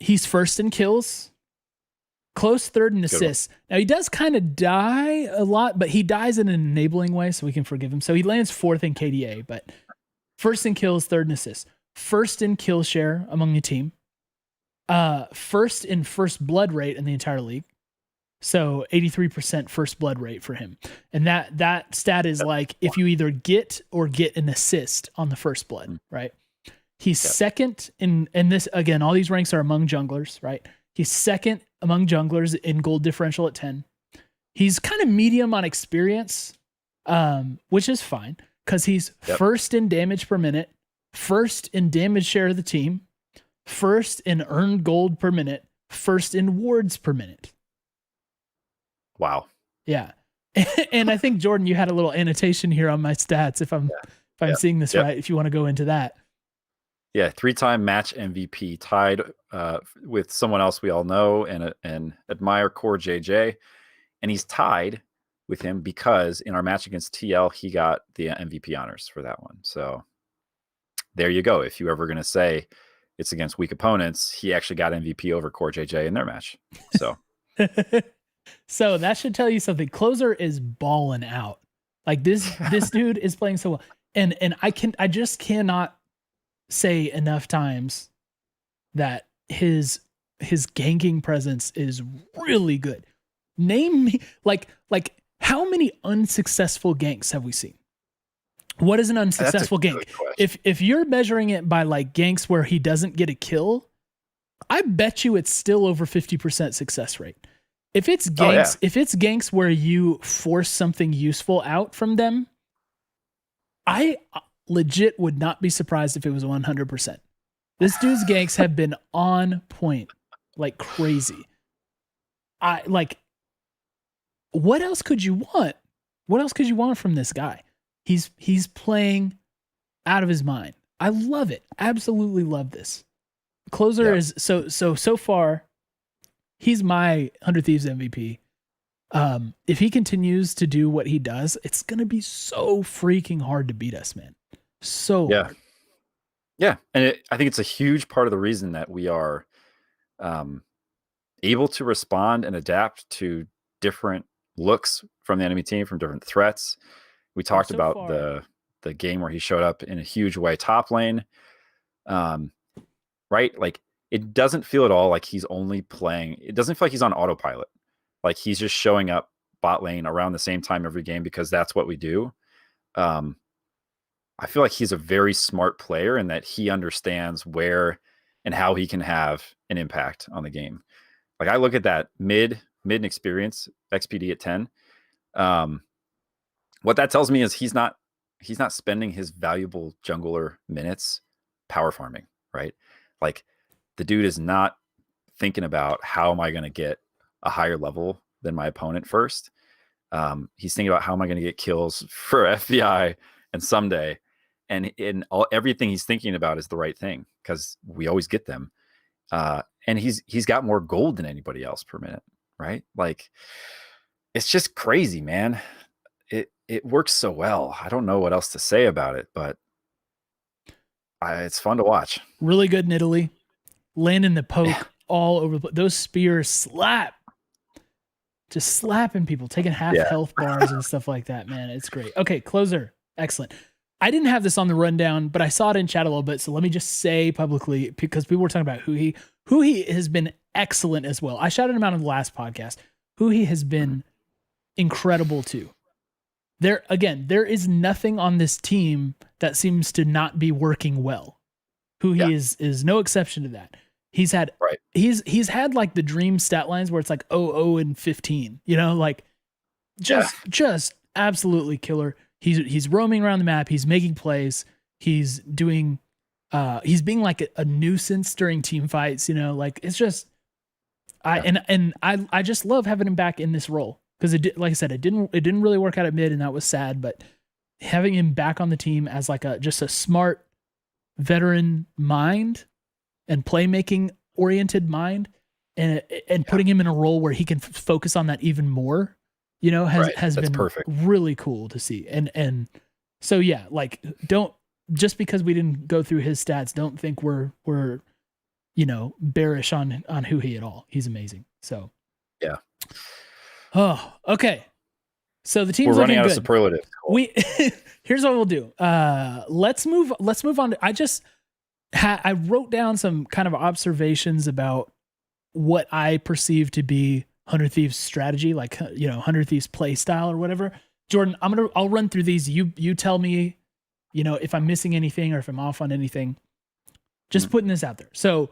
He's first in kills, close third in assists. Now he does kind of die a lot, but he dies in an enabling way, so we can forgive him. So he lands fourth in KDA, but first in kills, third in assists, first in kill share among the team, first in first blood rate in the entire league. So 83% first blood rate for him. And that stat is like if you either get or get an assist on the first blood, right? He's second in, and this, again, all these ranks are among junglers, right? He's second among junglers in gold differential at 10. He's kind of medium on experience, which is fine because he's first in damage per minute, first in damage share of the team, first in earned gold per minute, first in wards per minute. Wow. Yeah. And I think, Jordan, you had a little annotation here on my stats if I'm seeing this right, if you want to go into that. Yeah, 3-time match MVP, tied with someone else we all know and admire, Core JJ. And he's tied with him because in our match against TL, he got the MVP honors for that one. So there you go. If you ever going to say it's against weak opponents, he actually got MVP over Core JJ in their match. So so that should tell you something. Closer is balling out. Like this dude is playing so well. And I just cannot say enough times that his ganking presence is really good. Name me like how many unsuccessful ganks have we seen? What is an unsuccessful gank? If you're measuring it by like ganks where he doesn't get a kill, I bet you it's still over 50% success rate. If it's ganks, if it's ganks where you force something useful out from them, I legit would not be surprised if it was 100%. This dude's ganks have been on point like crazy. What else could you want? What else could you want from this guy? He's playing out of his mind. I love it. Absolutely love this. Closer is so far. He's my 100 Thieves MVP. If he continues to do what he does, it's gonna be so freaking hard to beat us, man. So hard. Yeah, and I think it's a huge part of the reason that we are able to respond and adapt to different looks from the enemy team, from different threats. We talked about the game where he showed up in a huge way top lane, right? Like it doesn't feel at all like he's only playing. It doesn't feel like he's on autopilot. Like he's just showing up bot lane around the same time every game because that's what we do. I feel like he's a very smart player and that he understands where and how he can have an impact on the game. Like I look at that mid and experience XPD at 10. What that tells me is he's not spending his valuable jungler minutes power farming, right? Like the dude is not thinking about how am I going to get a higher level than my opponent first. He's thinking about how am I going to get kills for FBI and someday. And everything he's thinking about is the right thing because we always get them. And he's got more gold than anybody else per minute, right? Like it's just crazy, man. It works so well. I don't know what else to say about it, but it's fun to watch. Really good in Italy. Landing the poke all over those spears slap. Just slapping people, taking half health bars and stuff like that, man. It's great. Okay, Closer. Excellent. I didn't have this on the rundown, but I saw it in chat a little bit. So let me just say publicly, because people were talking about who he has been excellent as well. I shouted him out on the last podcast. Who he has been incredible too. There is nothing on this team that seems to not be working well. Who he is no exception to that. He's had he's had like the dream stat lines where it's like 0 and 15, you know, like just absolutely killer. He's roaming around the map, he's making plays, he's doing he's being like a nuisance during team fights, you know, like it's just I just love having him back in this role. Because like I said, it didn't really work out at mid, and that was sad. But having him back on the team as like just a smart veteran mind and playmaking oriented mind, and putting him in a role where he can focus on that even more, you know, has been perfect. Really cool to see. And So yeah, like don't just because we didn't go through his stats, don't think we're bearish on who he at all. He's amazing. So Yeah. Oh, okay. So the team's We're running looking out of good. superlatives. We here's what we'll do. Let's move on to, I wrote down some kind of observations about what I perceive to be 100 Thieves strategy, like 100 Thieves play style or whatever. Jordan, I'll run through these. You tell me, if I'm missing anything or if I'm off on anything. Just putting this out there. So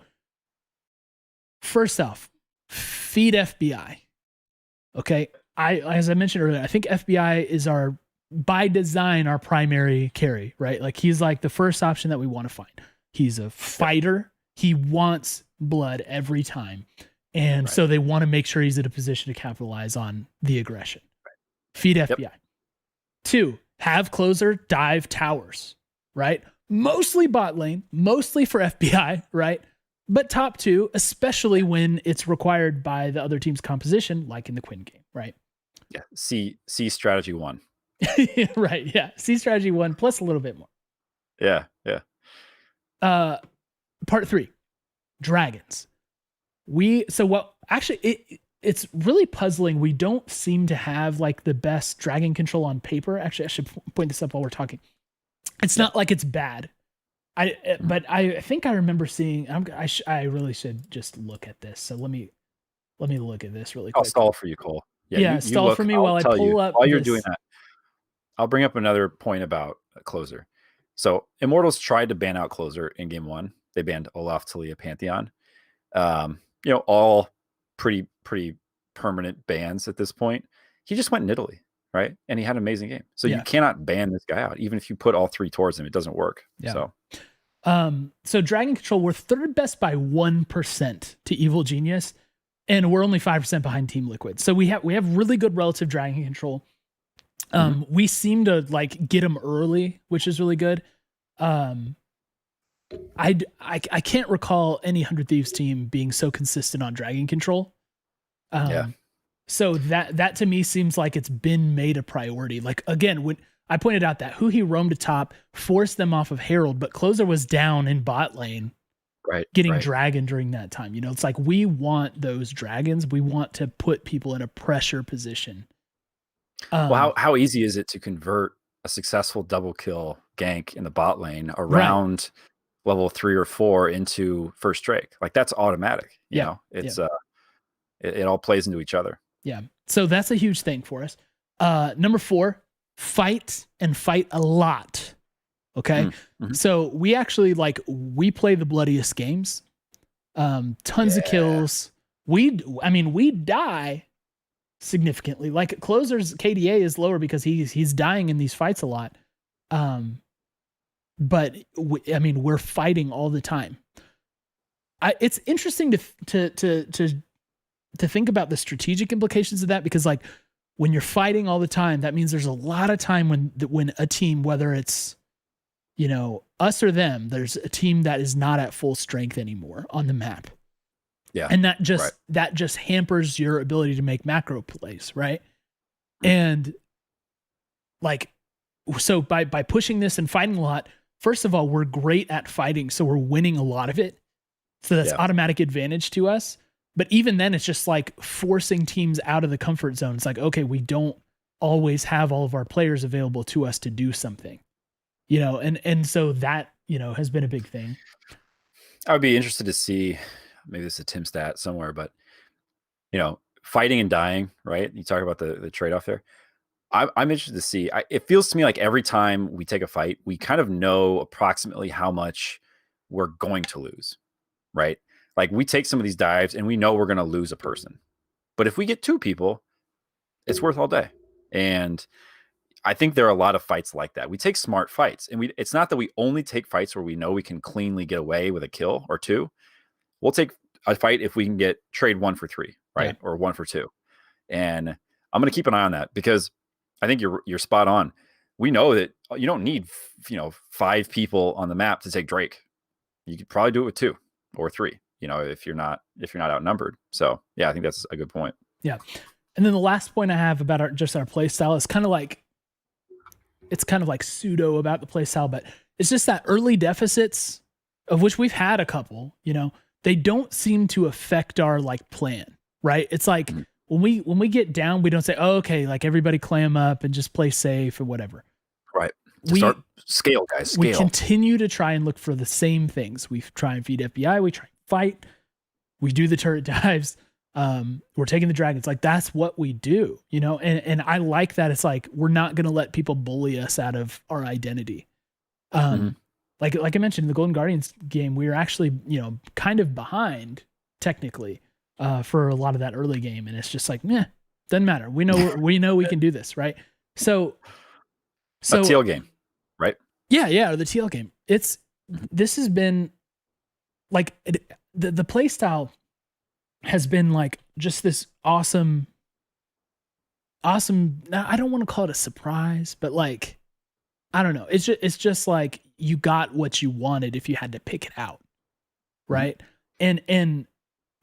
first off, feed FBI. Okay. As I mentioned earlier, I think FBI is by design, our primary carry, right? Like he's like the first option that we want to find. He's a fighter. He wants blood every time. And so they want to make sure he's in a position to capitalize on the aggression. Feed FBI. 2, have closer dive towers, right? Mostly bot lane, mostly for FBI, right? But top 2, especially when it's required by the other team's composition, like in the Quinn game, right? Yeah. C strategy 1. Right. Yeah. C strategy 1 plus a little bit more. Yeah. Yeah. Part 3, dragons. It's really puzzling. We don't seem to have like the best dragon control on paper. Actually, I should point this up while we're talking. It's not like it's bad. But I think I remember seeing. I really should just look at this. So let me look at this really quick. I'll stall for you, Cole. Yeah, stall for me while I pull up. While you're doing that, I'll bring up another point about Closer. So Immortals tried to ban out Closer in game 1. They banned Olaf, Talia, Pantheon. All pretty permanent bans at this point. He just went in Italy, right? And he had an amazing game. So you cannot ban this guy out. Even if you put all 3 towards him, it doesn't work. Yeah. So dragon control, we're 3rd best by 1% to Evil Genius, and we're only 5% behind Team Liquid. So we have really good relative dragon control. We seem to like get them early, which is really good. I can't recall any 100 Thieves team being so consistent on dragon control. So that to me seems like it's been made a priority. Like again, when I pointed out that who he roamed to top forced them off of Herald, but Closer was down in bot lane, getting dragon during that time. It's like we want those dragons. We want to put people in a pressure position. Well, how easy is it to convert a successful double kill gank in the bot lane around level 3 or 4 into first Drake? Like that's automatic. You know, it's it all plays into each other. Yeah. So that's a huge thing for us. Number 4, fight and fight a lot. Okay. So we actually we play the bloodiest games. Tons of kills. We die significantly. Like Closer's KDA is lower because he's dying in these fights a lot. But we're fighting all the time. It's interesting to think about the strategic implications of that, because like when you're fighting all the time, that means there's a lot of time when a team, whether it's us or them, there's a team that is not at full strength anymore on the map. Yeah. And that just hampers your ability to make macro plays, right? And so by pushing this and fighting a lot, first of all, we're great at fighting, so we're winning a lot of it. So that's automatic advantage to us. But even then, it's just like forcing teams out of the comfort zone. It's like, okay, we don't always have all of our players available to us to do something, and so that, has been a big thing. I would be interested to see, maybe this is a Tim stat somewhere, but fighting and dying, right? You talk about the trade-off there. I'm interested to see. It feels to me like every time we take a fight, we kind of know approximately how much we're going to lose, right? Like we take some of these dives and we know we're going to lose a person, but if we get 2 people, it's worth all day. And I think there are a lot of fights like that. We take smart fights, and it's not that we only take fights where we know we can cleanly get away with a kill or 2. We'll take a fight if we can get trade 1 for 3, right? Or 1 for 2. And I'm going to keep an eye on that, because I think you're spot on. We know that you don't need 5 people on the map to take Drake. You could probably do it with 2 or 3. If you're not outnumbered. So yeah, I think that's a good point. Yeah. And then the last point I have about our play style is kind of like, it's kind of like pseudo about the play style, but it's just that early deficits, of which we've had a couple, you know, they don't seem to affect our like plan, right? It's like when we get down, we don't say, oh, okay, like everybody clam up and just play safe or whatever. Right. Start scale, guys. Scale. We continue to try and look for the same things. We try and feed FBI. We try and fight. We do the turret dives. We're taking the dragons. Like that's what we do, you know? And I like that. It's like, we're not going to let people bully us out of our identity. Like I mentioned in the Golden Guardians game, we were actually, you know, kind of behind technically, for a lot of that early game. And it's just like, doesn't matter. We know we can do this. Right. So a TL game, right? Yeah. The TL game. This has been like the play style has been like just this awesome. I don't want to call it a surprise, but like, I don't know. It's just like you got what you wanted if you had to pick it out. Right. And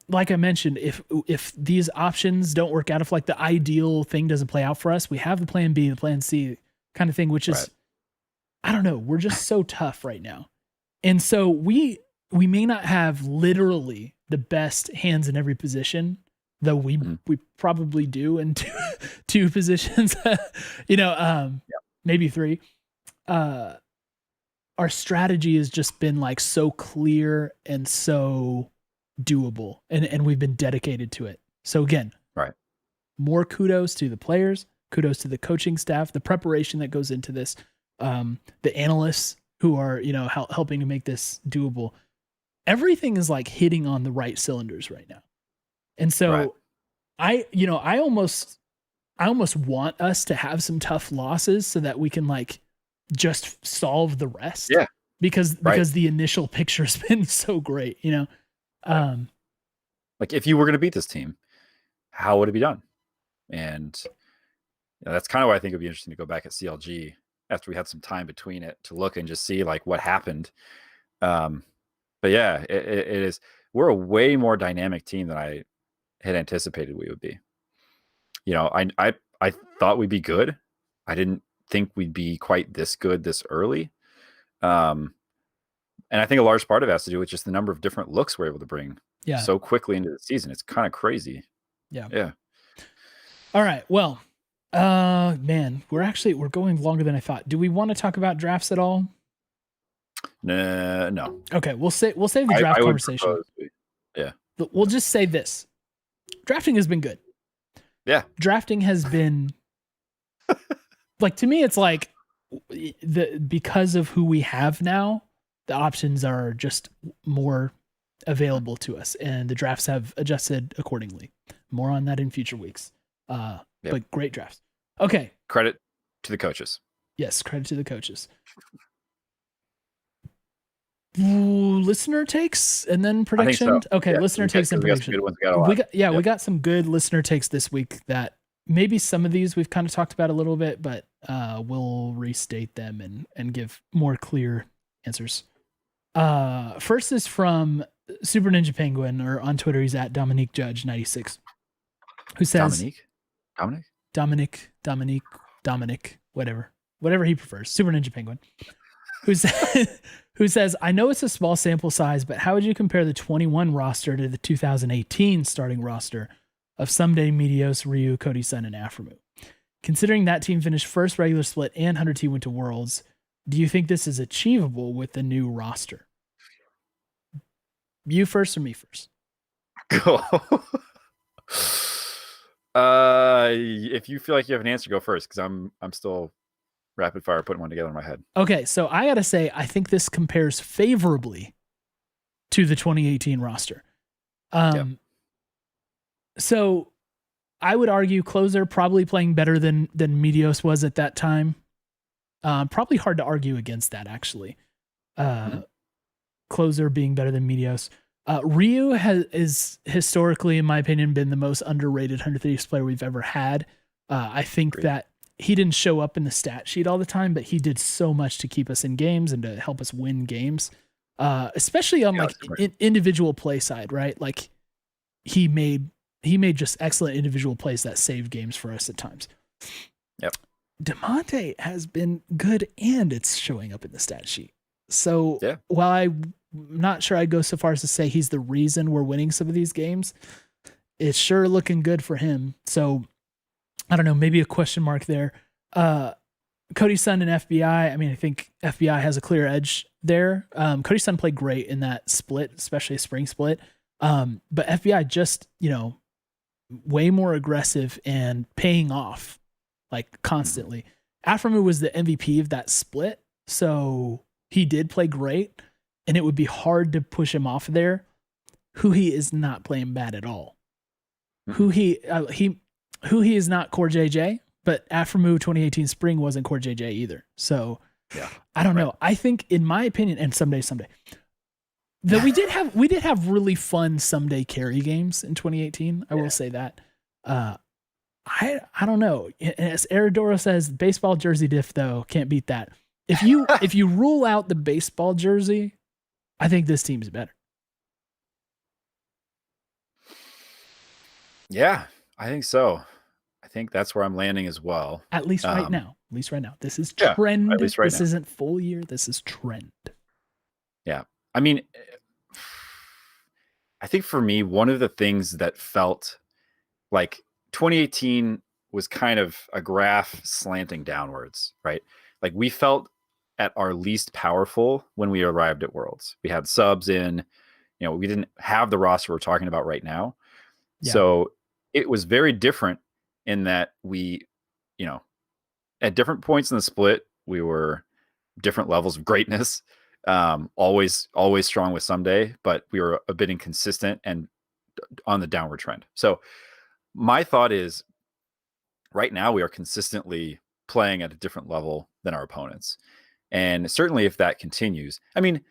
like I mentioned, if these options don't work out, if like the ideal thing doesn't play out for us, we have the plan B, the plan C kind of thing, which is, I don't know. We're just so tough right now. And so we may not have literally the best hands in every position, though we probably do in two positions, you know, maybe three. Our strategy has just been like so clear and so doable, and we've been dedicated to it. So again, more kudos to the players, kudos to the coaching staff, the preparation that goes into this, the analysts who are, you know, helping to make this doable. Everything is like hitting on the right cylinders right now. And so I almost want us to have some tough losses so that we can like just solve the rest. Yeah. Because the initial picture has been so great, you know? Like if you were going to beat this team, how would it be done? And you know, that's kind of why I think it'd be interesting to go back at CLG after we had some time between it to look and just see like what happened. But yeah, it is. We're a way more dynamic team than I had anticipated we would be. You know, I thought we'd be good. I didn't think we'd be quite this good this early. And I think a large part of it has to do with just the number of different looks we're able to bring so quickly into the season. It's kind of crazy. Yeah. All right. Well, man, we're going longer than I thought. Do we want to talk about drafts at all? No. Okay, we'll save the draft conversation. We'll just say this. Drafting has been good. Yeah. Drafting has been like, to me, it's like because of who we have now, the options are just more available to us, and the drafts have adjusted accordingly. More on that in future weeks. But great drafts. Okay. Credit to the coaches. Yes, credit to the coaches. Listener takes and then prediction. So. Okay, listener takes and prediction. We got some good listener takes this week that maybe some of these we've kind of talked about a little bit, but we'll restate them and give more clear answers. First is from Super Ninja Penguin, or on Twitter he's at Dominique Judge 96, who says Dominic, whatever he prefers. Super Ninja Penguin, who says, I know it's a small sample size, but how would you compare the 21 roster to the 2018 starting roster of Someday, Meteos, Ryu, Cody Sun, and Aframu? Considering that team finished first regular split and 100T went to Worlds, do you think this is achievable with the new roster? You first or me first? Go. If you feel like you have an answer, go first, because I'm still rapid fire putting one together in my head. Okay, so I gotta say, I think this compares favorably to the 2018 roster. So I would argue Closer probably playing better than Meteos was at that time. Probably hard to argue against that, actually. Closer being better than Meteos. Ryu is historically, in my opinion, been the most underrated 100 Thieves player we've ever had. I think that he didn't show up in the stat sheet all the time, but he did so much to keep us in games and to help us win games, especially on individual play side, right? Like he made just excellent individual plays that saved games for us at times. Yep. Damonte has been good and it's showing up in the stat sheet. So Yeah. while I'm not sure I'd go so far as to say he's the reason we're winning some of these games, it's sure looking good for him. So I don't know, maybe a question mark there. Cody Sun and FBI. I mean, I think FBI has a clear edge there. Cody Sun played great in that split, especially a spring split. But FBI just, way more aggressive and paying off like constantly. Afremu was the MVP of that split. So he did play great and it would be hard to push him off there. Who he is not playing bad at all. Who he is not core JJ, but Afremu 2018 spring wasn't core JJ either. So yeah, I don't know. I think in my opinion, and someday, that we did have really fun someday carry games in 2018. I will say that. I don't know. As Aradoro says, baseball jersey diff though, can't beat that. If you rule out the baseball jersey, I think this team's better. Yeah, I think so. I think that's where I'm landing as well. At least right now. This is trend. At least right this now. isn't full year. This is trend. Yeah. I mean, I think for me, one of the things that felt like 2018 was kind of a graph slanting downwards, right? Like we felt at our least powerful when we arrived at Worlds. We had subs in, we didn't have the roster we're talking about right now. Yeah. So it was very different in that we, at different points in the split, we were different levels of greatness. Always strong with someday, but we were a bit inconsistent and on the downward trend. So my thought is right now we are consistently playing at a different level than our opponents. And certainly if that continues, I mean,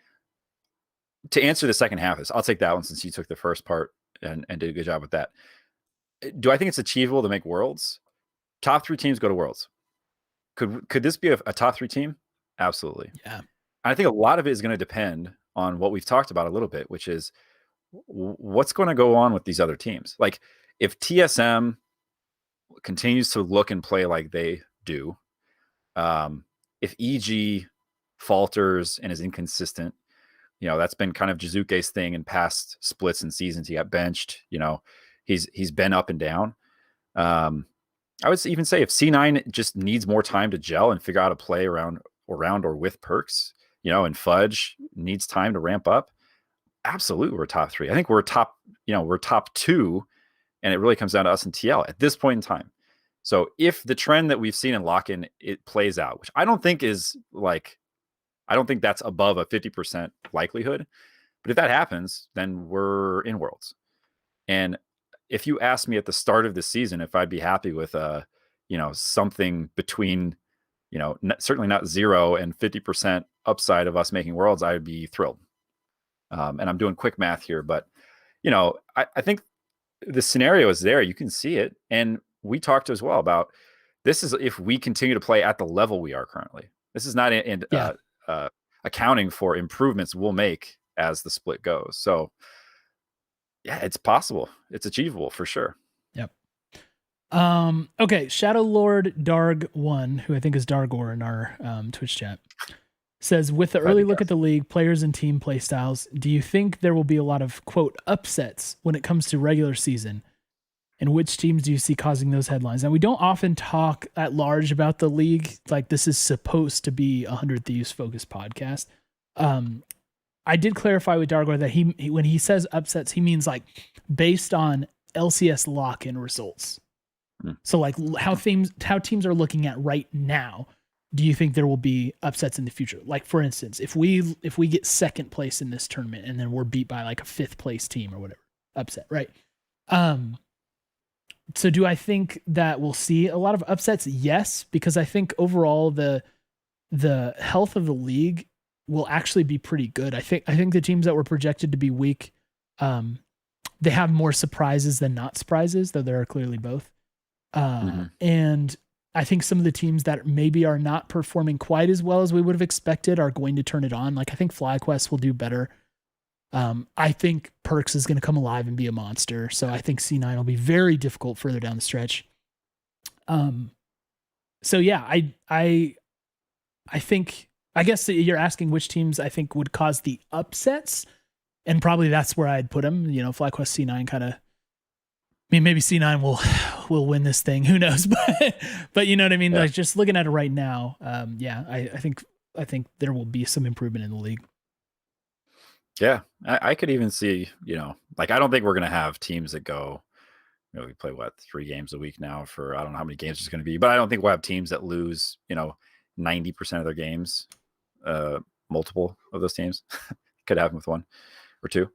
to answer the second half of this, I'll take that one since you took the first part and did a good job with that. Do I think it's achievable to make Worlds? Top 3 teams go to Worlds. Could this be a top 3 team? Absolutely. Yeah. I think a lot of it is going to depend on what we've talked about a little bit, which is what's going to go on with these other teams. Like if TSM continues to look and play like they do, if EG falters and is inconsistent, that's been kind of Jizuke's thing in past splits and seasons. He got benched, he's been up and down. I would even say if C9 just needs more time to gel and figure out how to play around or with Perkz, and Fudge needs time to ramp up, absolutely we're top 3. I think we're top 2, and it really comes down to us and TL at this point in time. So if the trend that we've seen in Lock-In, it plays out, which I don't think that's above a 50% likelihood. But if that happens, then we're in Worlds. And if you asked me at the start of the season if I'd be happy with something between certainly not 0 and 50% upside of us making Worlds, I would be thrilled. And I'm doing quick math here, but I think the scenario is there. You can see it. And we talked as well about this is if we continue to play at the level we are currently. This is not accounting for improvements we'll make as the split goes. So yeah, it's possible. It's achievable for sure. Yep. Okay. Shadow Lord Darg1, who I think is Dargor in our Twitch chat, says, with the early look at the league, players and team play styles, do you think there will be a lot of, quote, upsets when it comes to regular season? And which teams do you see causing those headlines? And we don't often talk at large about the league. Like this is supposed to be a 100 Thieves focused podcast. I did clarify with Dargor that he when he says upsets, he means like based on LCS Lock-In results. So like how teams are looking at right now. Do you think there will be upsets in the future? Like for instance, if we get second place in this tournament and then we're beat by like a 5th place team or whatever, upset, right? So do I think that we'll see a lot of upsets? Yes, because I think overall the health of the league will actually be pretty good. I think the teams that were projected to be weak, they have more surprises than not surprises, though there are clearly both. And I think some of the teams that maybe are not performing quite as well as we would have expected are going to turn it on. Like I think FlyQuest will do better. I think Perkz is going to come alive and be a monster. So I think C9 will be very difficult further down the stretch. So yeah, I think, I guess you're asking which teams I think would cause the upsets, and probably that's where I'd put them. You know, FlyQuest C9 kind of. I mean, maybe C9 will win this thing. Who knows? But you know what I mean. Yeah. Like just looking at it right now, yeah, I think there will be some improvement in the league. Yeah, I could even see, like I don't think we're gonna have teams that go. We play 3 games a week now for I don't know how many games it's going to be, but I don't think we'll have teams that lose 90% of their games. Multiple of those teams could happen with 1 or 2.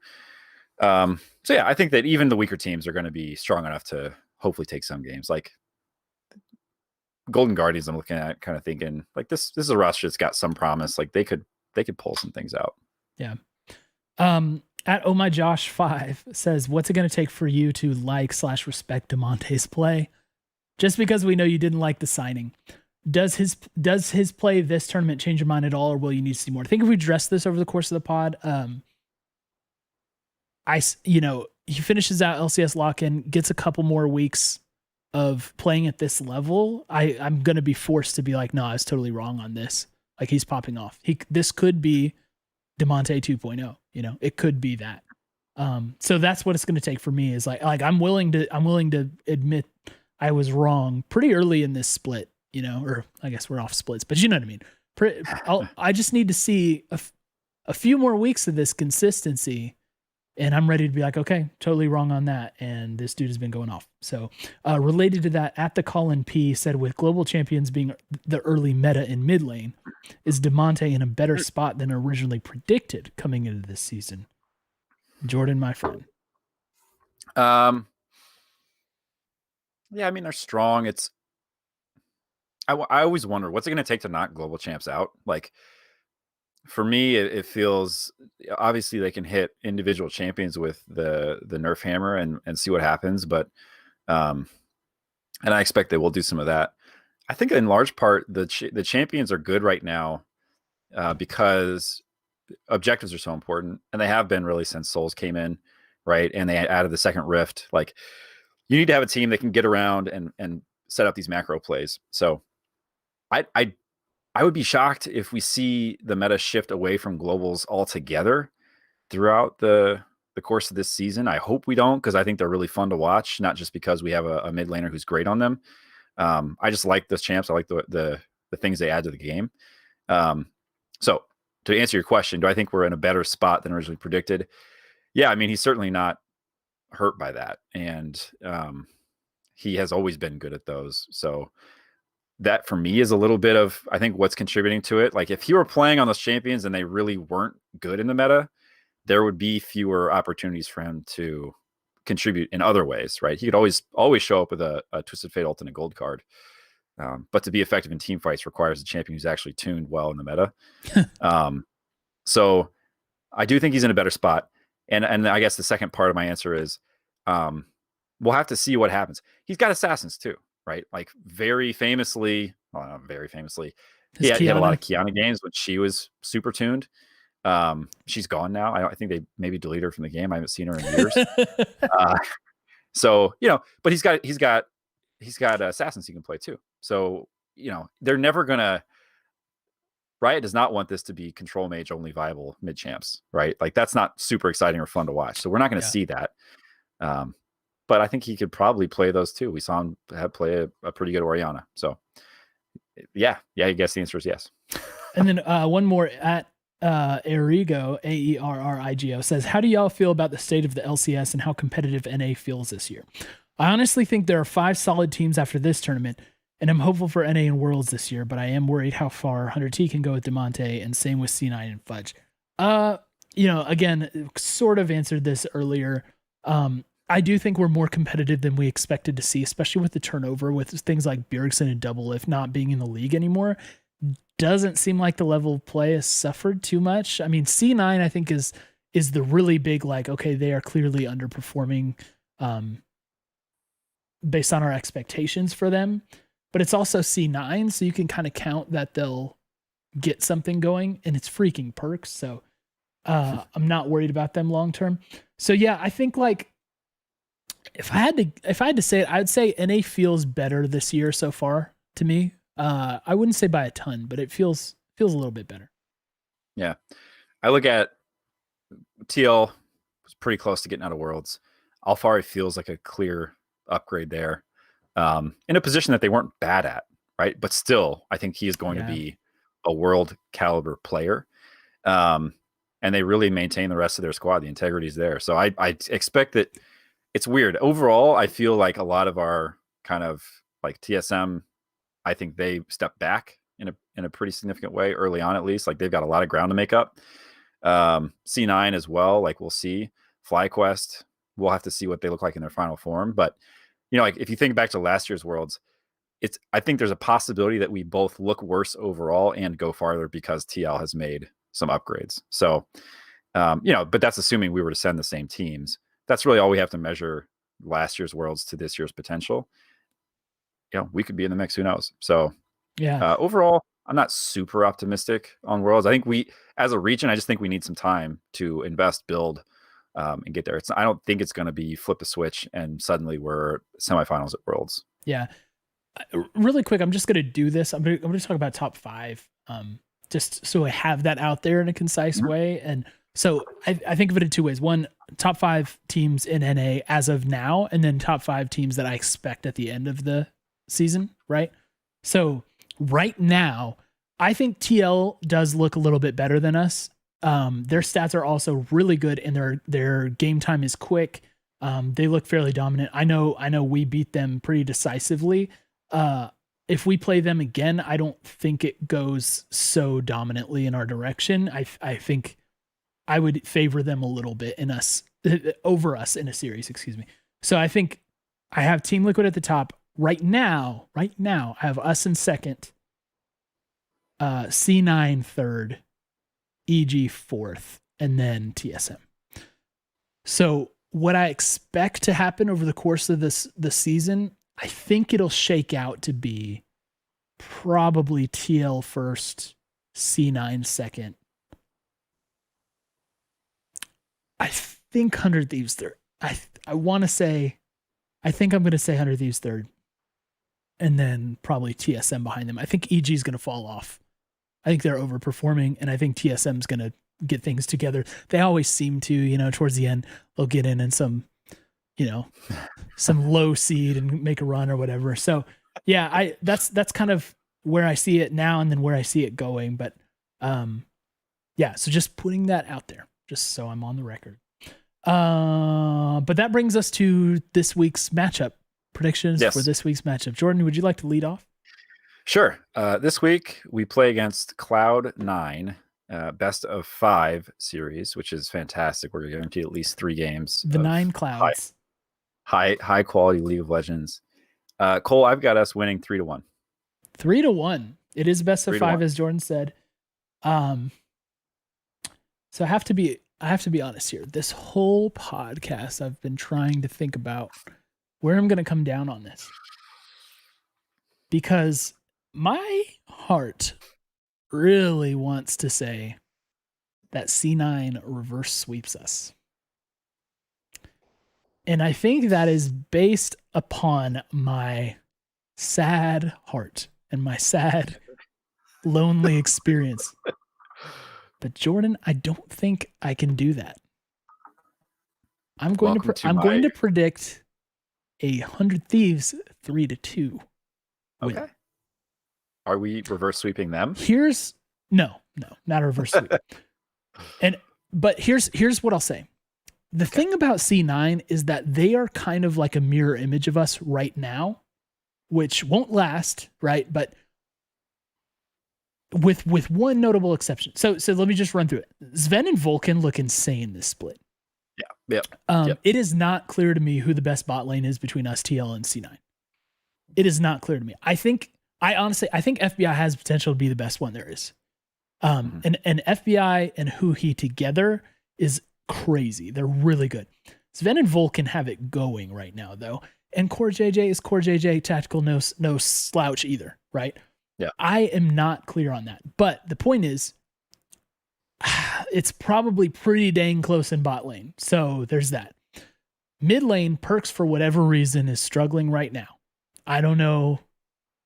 So yeah, I think that even the weaker teams are going to be strong enough to hopefully take some games. Like Golden Guardians, I'm looking at kind of thinking like this is a roster that's got some promise. Like they could pull some things out. Yeah. At Oh My Josh 5 says, what's it going to take for you to like/respect Damonte's play? Just because we know you didn't like the signing. Does his play this tournament change your mind at all, or will you need to see more? I think if we address this over the course of the pod, he finishes out LCS Lock-In, gets a couple more weeks of playing at this level. I'm going to be forced to be like, no, I was totally wrong on this. Like he's popping off. This could be Damonte 2.0, it could be that. So that's what it's going to take for me is like I'm willing to admit I was wrong pretty early in this split, or I guess we're off splits, but you know what I mean? I just need to see a few more weeks of this consistency, and I'm ready to be like, okay, totally wrong on that. And this dude has been going off. So related to that, at the Colin P said, with global champions being the early meta in mid lane, is Damonte in a better spot than originally predicted coming into this season? Jordan, my friend. Yeah, I mean, they're strong. I always wonder what's it going to take to knock global champs out. Like for me, it feels obviously they can hit individual champions with the nerf hammer and see what happens. But, and I expect they will do some of that. I think in large part, the champions are good right now because objectives are so important, and they have been really since Souls came in, right? And they added the second rift. Like you need to have a team that can get around and set up these macro plays. So I would be shocked if we see the meta shift away from globals altogether throughout the course of this season. I hope we don't, because I think they're really fun to watch, not just because we have a mid laner who's great on them. I just like those champs. I like the things they add to the game. So to answer your question, do I think we're in a better spot than originally predicted? Yeah, I mean, he's certainly not hurt by that. And he has always been good at those. So that for me is a little bit of, I think, what's contributing to it. Like if he were playing on those champions and they really weren't good in the meta, there would be fewer opportunities for him to contribute in other ways, right? He could always show up with a Twisted Fate ult and a gold card. But to be effective in team fights requires a champion who's actually tuned well in the meta. So I do think he's in a better spot. And I guess the second part of my answer is we'll have to see what happens. He's got assassins too, right? Like very famously, well, not very famously, he had a lot of Kiana games when she was super tuned. She's gone now. I think they maybe deleted her from the game. I haven't seen her in years. So, but he's got assassins he can play too. So, they're never gonna. Riot does not want this to be control mage only viable mid champs, right? Like that's not super exciting or fun to watch. So we're not going to see that. But I think he could probably play those too. We saw him play a pretty good Orianna. So yeah, I guess the answer is yes. And then one more at Erigo, AERRIGO says, how do y'all feel about the state of the LCS and how competitive NA feels this year? I honestly think there are 5 solid teams after this tournament, and I'm hopeful for NA and Worlds this year, but I am worried how far 100T can go with Damonte, and same with C9 and Fudge. Again, sort of answered this earlier. I do think we're more competitive than we expected to see, especially with the turnover, with things like Bjergsen and Doublelift not being in the league anymore. Doesn't seem like the level of play has suffered too much. I mean, C9, I think, is the really big, like, okay, they are clearly underperforming based on our expectations for them. But it's also C9, so you can kind of count that they'll get something going, and it's freaking Perkz. So I'm not worried about them long term. So yeah, I think like if I had to say it, I would say NA feels better this year so far to me I wouldn't say by a ton, but it feels a little bit better. Yeah. I look at TL was pretty close to getting out of Worlds. Alfari feels like a clear upgrade there. In a position that they weren't bad at, right? But still, I think he is going to be a world caliber player. And they really maintain the rest of their squad. The integrity is there. So I expect that. It's weird. Overall, I feel like a lot of our kind of like TSM, I think they stepped back in a pretty significant way early on, at least. Like they've got a lot of ground to make up. C9 as well. Like we'll see. FlyQuest, we'll have to see what they look like in their final form. But like if you think back to last year's Worlds, I think there's a possibility that we both look worse overall and go farther because TL has made some upgrades. So, but that's assuming we were to send the same teams. That's really all we have to measure last year's Worlds to this year's potential. We could be in the mix. Who knows? So, overall, I'm not super optimistic on Worlds. I think we, as a region, I just think we need some time to invest, build, and get there. I don't think it's going to be flip a switch and suddenly we're semifinals at Worlds. Yeah. Really quick, I'm just going to do this. I'm going to talk about top 5, just so I have that out there in a concise way. And so I think of it in 2 ways. One, top 5 teams in NA as of now, and then top 5 teams that I expect at the end of the season, right? So right now, I think TL does look a little bit better than us. Their stats are also really good, and their game time is quick. They look fairly dominant. I know we beat them pretty decisively. If we play them again, I don't think it goes so dominantly in our direction. I think I would favor them a little bit over us in a series, excuse me. So I think I have Team Liquid at the top right now. I have us in second, C9 third, EG fourth, and then TSM. So what I expect to happen over the course of the season, I think it'll shake out to be probably TL first, C9 second. I think 100 Thieves third. I want to say, I think I'm going to say 100 Thieves third, and then probably TSM behind them. I think EG is going to fall off. I think they're overperforming, and I think TSM is going to get things together. They always seem to, towards the end, they'll get in some, some low seed and make a run or whatever. So yeah, that's kind of where I see it now and then where I see it going. But so just putting that out there, just so I'm on the record. But that brings us to this week's matchup predictions for this week's matchup. Jordan, would you like to lead off? Sure. This week we play against Cloud9, best of 5 series, which is fantastic. We're guaranteed at least 3 games. The 9 Clouds. High quality League of Legends. Cole, I've got us winning 3-1. 3-1. It is best of 5, as Jordan said. So I have to be honest here. This whole podcast, I've been trying to think about where I'm going to come down on this, because my heart really wants to say that C9 reverse sweeps us. And I think that is based upon my sad heart and my sad, lonely experience. But Jordan, I don't think I can do that. I'm going to predict 100 Thieves 3-2 win. Okay. Are we reverse sweeping them? No, not a reverse sweep. But here's what I'll say. The thing about C9 is that they are kind of like a mirror image of us right now, which won't last, right? But with one notable exception. So let me just run through it. Sven and Vulcan look insane this split. Yeah. It is not clear to me who the best bot lane is between us, TL, and C9. It is not clear to me. I think FBI has potential to be the best one there is. And FBI and Huhi together is crazy. They're really good. Sven and Vulcan have it going right now, though. And Core JJ is Core JJ, tactical, no slouch either, right? Yeah. I am not clear on that. But the point is, it's probably pretty dang close in bot lane. So there's that. Mid lane, Perkz, for whatever reason, is struggling right now. I don't know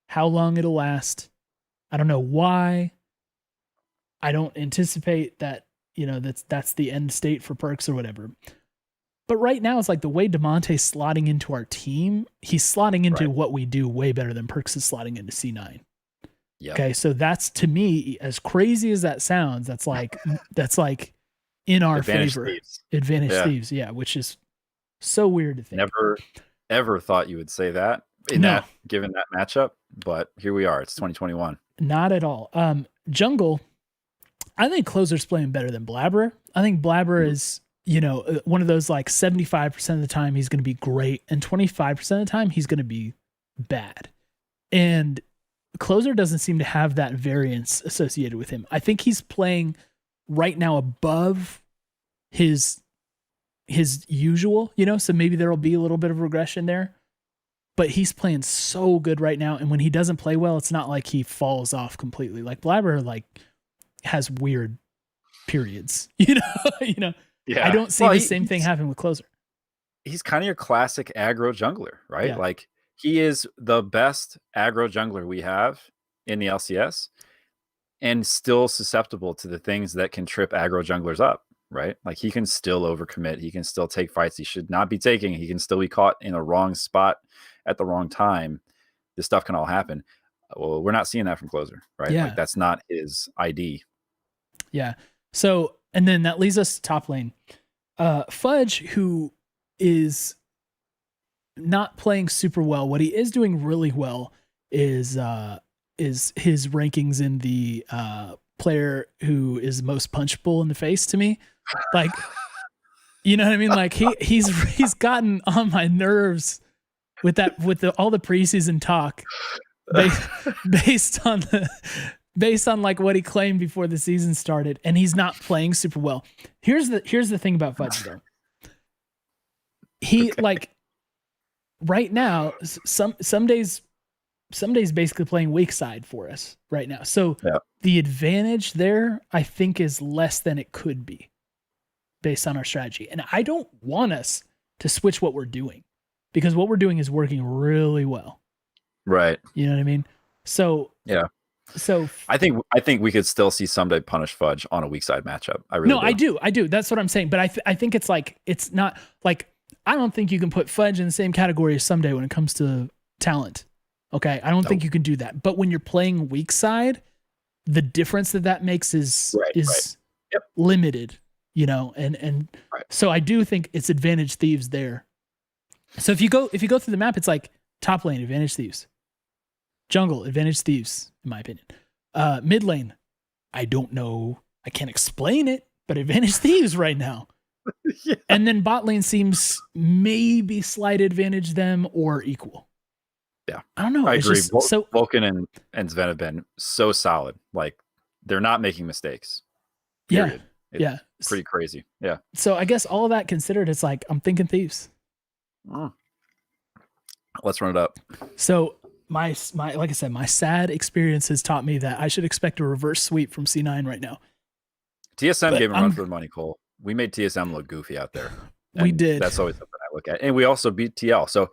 how long it'll last. I don't know why. I don't anticipate that, that's the end state for Perkz or whatever. But right now, it's like the way Damonte's slotting into our team, he's slotting into what we do way better than Perkz is slotting into C9. Yep. Okay, so that's, to me, as crazy as that sounds, that's like in our Advantage favor. Thieves. Advantage Thieves, yeah, which is so weird to think. Never, ever thought you would say that given that matchup, but here we are. It's 2021. Not at all. Jungle, I think Closer's playing better than Blabber. I think Blabber is, one of those like 75% of the time he's going to be great, and 25% of the time he's going to be bad. And Closer doesn't seem to have that variance associated with him. I think he's playing right now above his usual, so maybe there'll be a little bit of regression there. But he's playing so good right now, and when he doesn't play well, it's not like he falls off completely. Like Blabber, has weird periods, Yeah. I don't see the same thing happen with Closer. He's kind of your classic aggro jungler, right? Yeah. Like he is the best aggro jungler we have in the LCS, and still susceptible to the things that can trip aggro junglers up, right? Like he can still overcommit. He can still take fights he should not be taking. He can still be caught in a wrong spot at the wrong time. This stuff can all happen. Well, we're not seeing that from Closer, right? Yeah. Like that's not his ID. Yeah. So, and then that leads us to top lane. Fudge, who is not playing super well. What he is doing really well is his rankings in the player who is most punchable in the face to me. Like, you know what I mean? Like he's gotten on my nerves with all the preseason talk based on like what he claimed before the season started, and he's not playing super well. Here's the thing about Fudge though. He like right now, some days basically playing weak side for us right now. So the advantage there, I think, is less than it could be based on our strategy. And I don't want us to switch what we're doing, because what we're doing is working really well. Right. You know what I mean? So yeah. So I think we could still see someday punish Fudge on a weak side matchup. I really do. I do. That's what I'm saying. But I think it's like, it's not like, I don't think you can put Fudge in the same category as someday when it comes to talent. Okay. I don't think you can do that. But when you're playing weak side, the difference that makes is limited, and so I do think it's advantage Thieves there. So if you go through the map, it's like top lane, advantage Thieves. Jungle, advantage Thieves, in my opinion. Mid lane, I don't know. I can't explain it, but advantage Thieves right now. Yeah. And then bot lane seems maybe slight advantage them or equal. Yeah. I don't know. I agree. Vulcan and Sven have been so solid. Like they're not making mistakes. Period. Yeah. It's pretty crazy. Yeah. So I guess all of that considered, it's like, I'm thinking Thieves. Let's run it up. So my like I said, my sad experience has taught me that I should expect a reverse sweep from C9 right now. TSM gave him a run for the money, Cole. We made TSM look goofy out there. We did. That's always something I look at. And we also beat TL. So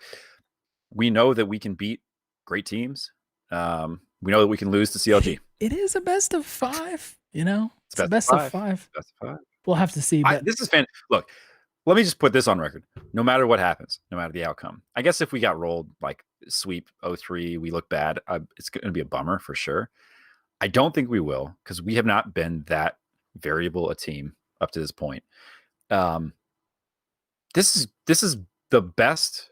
we know that we can beat great teams. We know that we can lose to CLG. It is a best of 5, It's a best of 5. Best of 5. We'll have to see. But this is Look, let me just put this on record. No matter what happens, no matter the outcome, I guess if we got rolled like sweep 0-3, we look bad, it's going to be a bummer for sure. I don't think we will, because we have not been that variable a team up to this point. This is the best.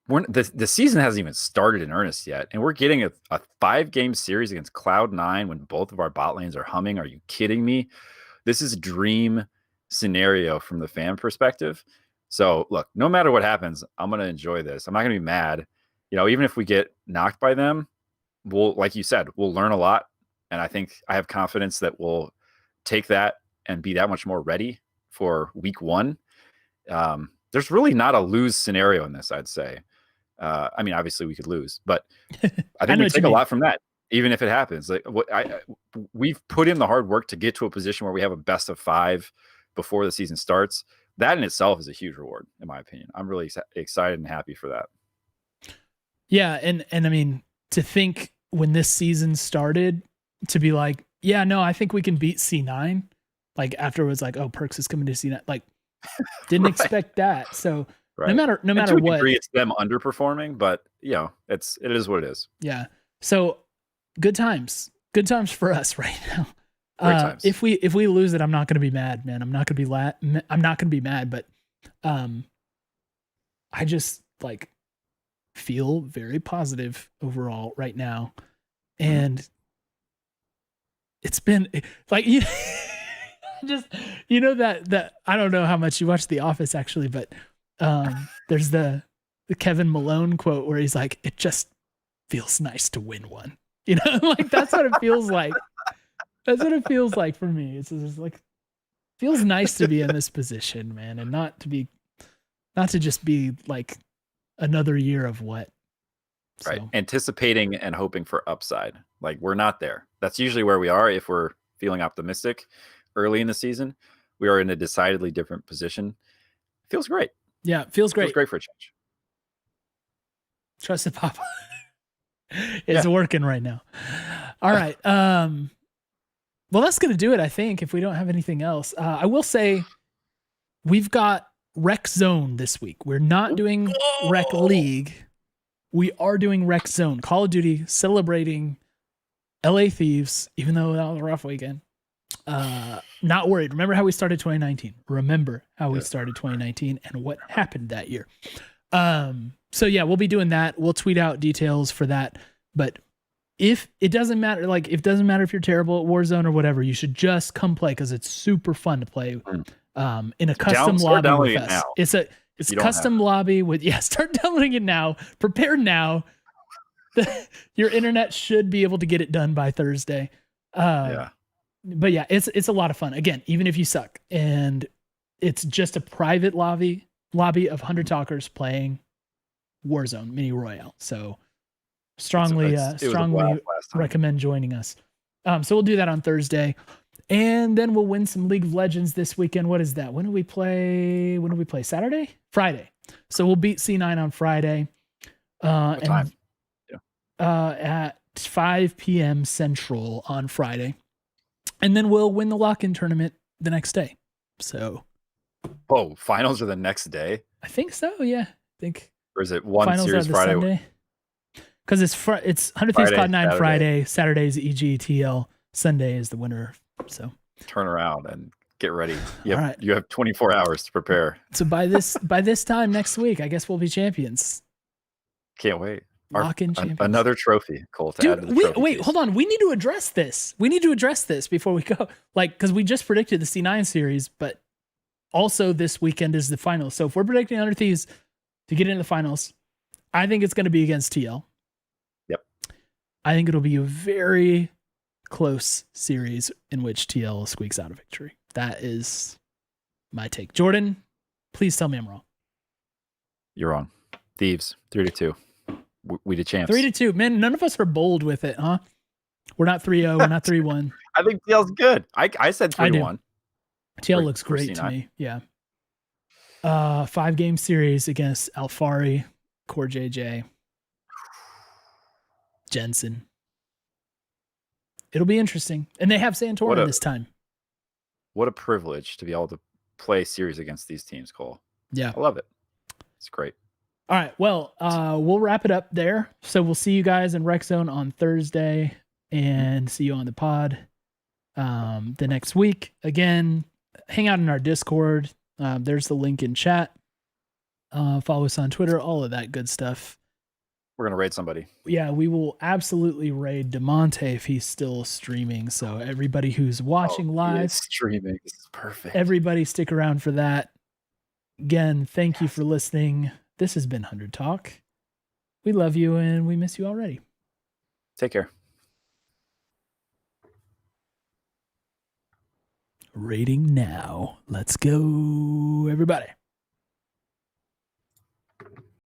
The season hasn't even started in earnest yet, and we're getting a 5-game series against Cloud9 when both of our bot lanes are humming. Are you kidding me? This is a dream scenario from the fan perspective. So look, no matter what happens, I'm going to enjoy this. I'm not going to be mad. Even if we get knocked by them, we'll, like you said, we'll learn a lot. And I think I have confidence that we'll take that and be that much more ready for week 1. There's really not a lose scenario in this, I'd say. I mean, obviously we could lose, but I think we take a lot from that, even if it happens. Like we've put in the hard work to get to a position where we have a best of 5 before the season starts. That in itself is a huge reward, in my opinion. I'm really excited and happy for that. Yeah, and I mean, to think when this season started to be like, yeah, no, I think we can beat C9. Like afterwards, like, oh, Perkz is coming to C9. Like, didn't Right. expect that. So Right. no matter to a what, degree, it's them underperforming, but you know, it is what it is. yeah. So good times for us right now. Great times. If we lose it, I'm not going to be mad, man. I'm not going to be mad, but I just like feel very positive overall right now. And it's been like, just, that I don't know how much you watch The Office actually, but there's the Kevin Malone quote where he's like, it just feels nice to win one. Like that's what it feels like. That's what it feels like for me. It's just like, feels nice to be in this position, man, and not to just be like another year of what. Right. So. Anticipating and hoping for upside. Like we're not there. That's usually where we are if we're feeling optimistic early in the season. We are in a decidedly different position. Feels great. Yeah, feels great. Feels great for a change. Trusted Papa. It's working right now. All right. Well, that's going to do it, I think, if we don't have anything else. I will say we've got Reczone this week. We're not doing Rec League. We are doing Reczone. Call of Duty celebrating LA Thieves, even though that was a rough weekend. Not worried. Remember how we started 2019. Remember how we started 2019 and what happened that year. So yeah, we'll be doing that. We'll tweet out details for that. But if it doesn't matter, like it doesn't matter if you're terrible at Warzone or whatever, you should just come play because it's super fun to play in a custom lobby with us. It's a custom lobby with start downloading it now. Prepare now. Your internet should be able to get it done by Thursday. But yeah, it's a lot of fun. Again, even if you suck, and it's just a private lobby of 100 talkers playing Warzone Mini Royale. So strongly recommend joining us. So we'll do that on Thursday, and then we'll win some League of Legends this weekend. What is that? When do we play? Saturday? Friday. So we'll beat C9 on Friday. What time? At 5 p.m. Central on Friday. And then we'll win the lock-in tournament the next day. So. Oh, finals are the next day? I think so, yeah. Or is it one series Friday? Because it's 100 Thieves Cloud 9 Friday, Saturday's EGTL, Sunday is the winner. So. Turn around and get ready. You have 24 hours to prepare. So by this time next week, I guess we'll be champions. Can't wait. Lock-in champions. Another trophy, Cole. Wait, hold on. We need to address this. Before we go. Like, because we just predicted the C9 series, but also this weekend is the finals. So if we're predicting 100 Thieves to get into the finals, I think it's going to be against TL. Yep. I think it'll be a very close series in which TL squeaks out a victory. That is my take. Jordan, please tell me I'm wrong. You're wrong. Thieves, 3-2. We did champs. 3-2. Man, none of us are bold with it, huh? We're not 3-0. We're not 3-1. I think TL's good. I said 3-1. TL looks great to me. Yeah. 5-game series against Alfari, Core JJ, Jensen. It'll be interesting. And they have Santorin this time. What a privilege to be able to play series against these teams, Cole. Yeah. I love it. It's great. All right. Well, we'll wrap it up there. So we'll see you guys in Reczone on Thursday and see you on the pod the next week. Again, hang out in our Discord. There's the link in chat. Follow us on Twitter, all of that good stuff. We're going to raid somebody. Yeah, we will absolutely raid Damonte if he's still streaming. So everybody who's watching live, streaming, this is perfect. Everybody stick around for that. Again, thank you for listening. This has been 100 Talk. We love you and we miss you already. Take care. Rating now. Let's go, everybody.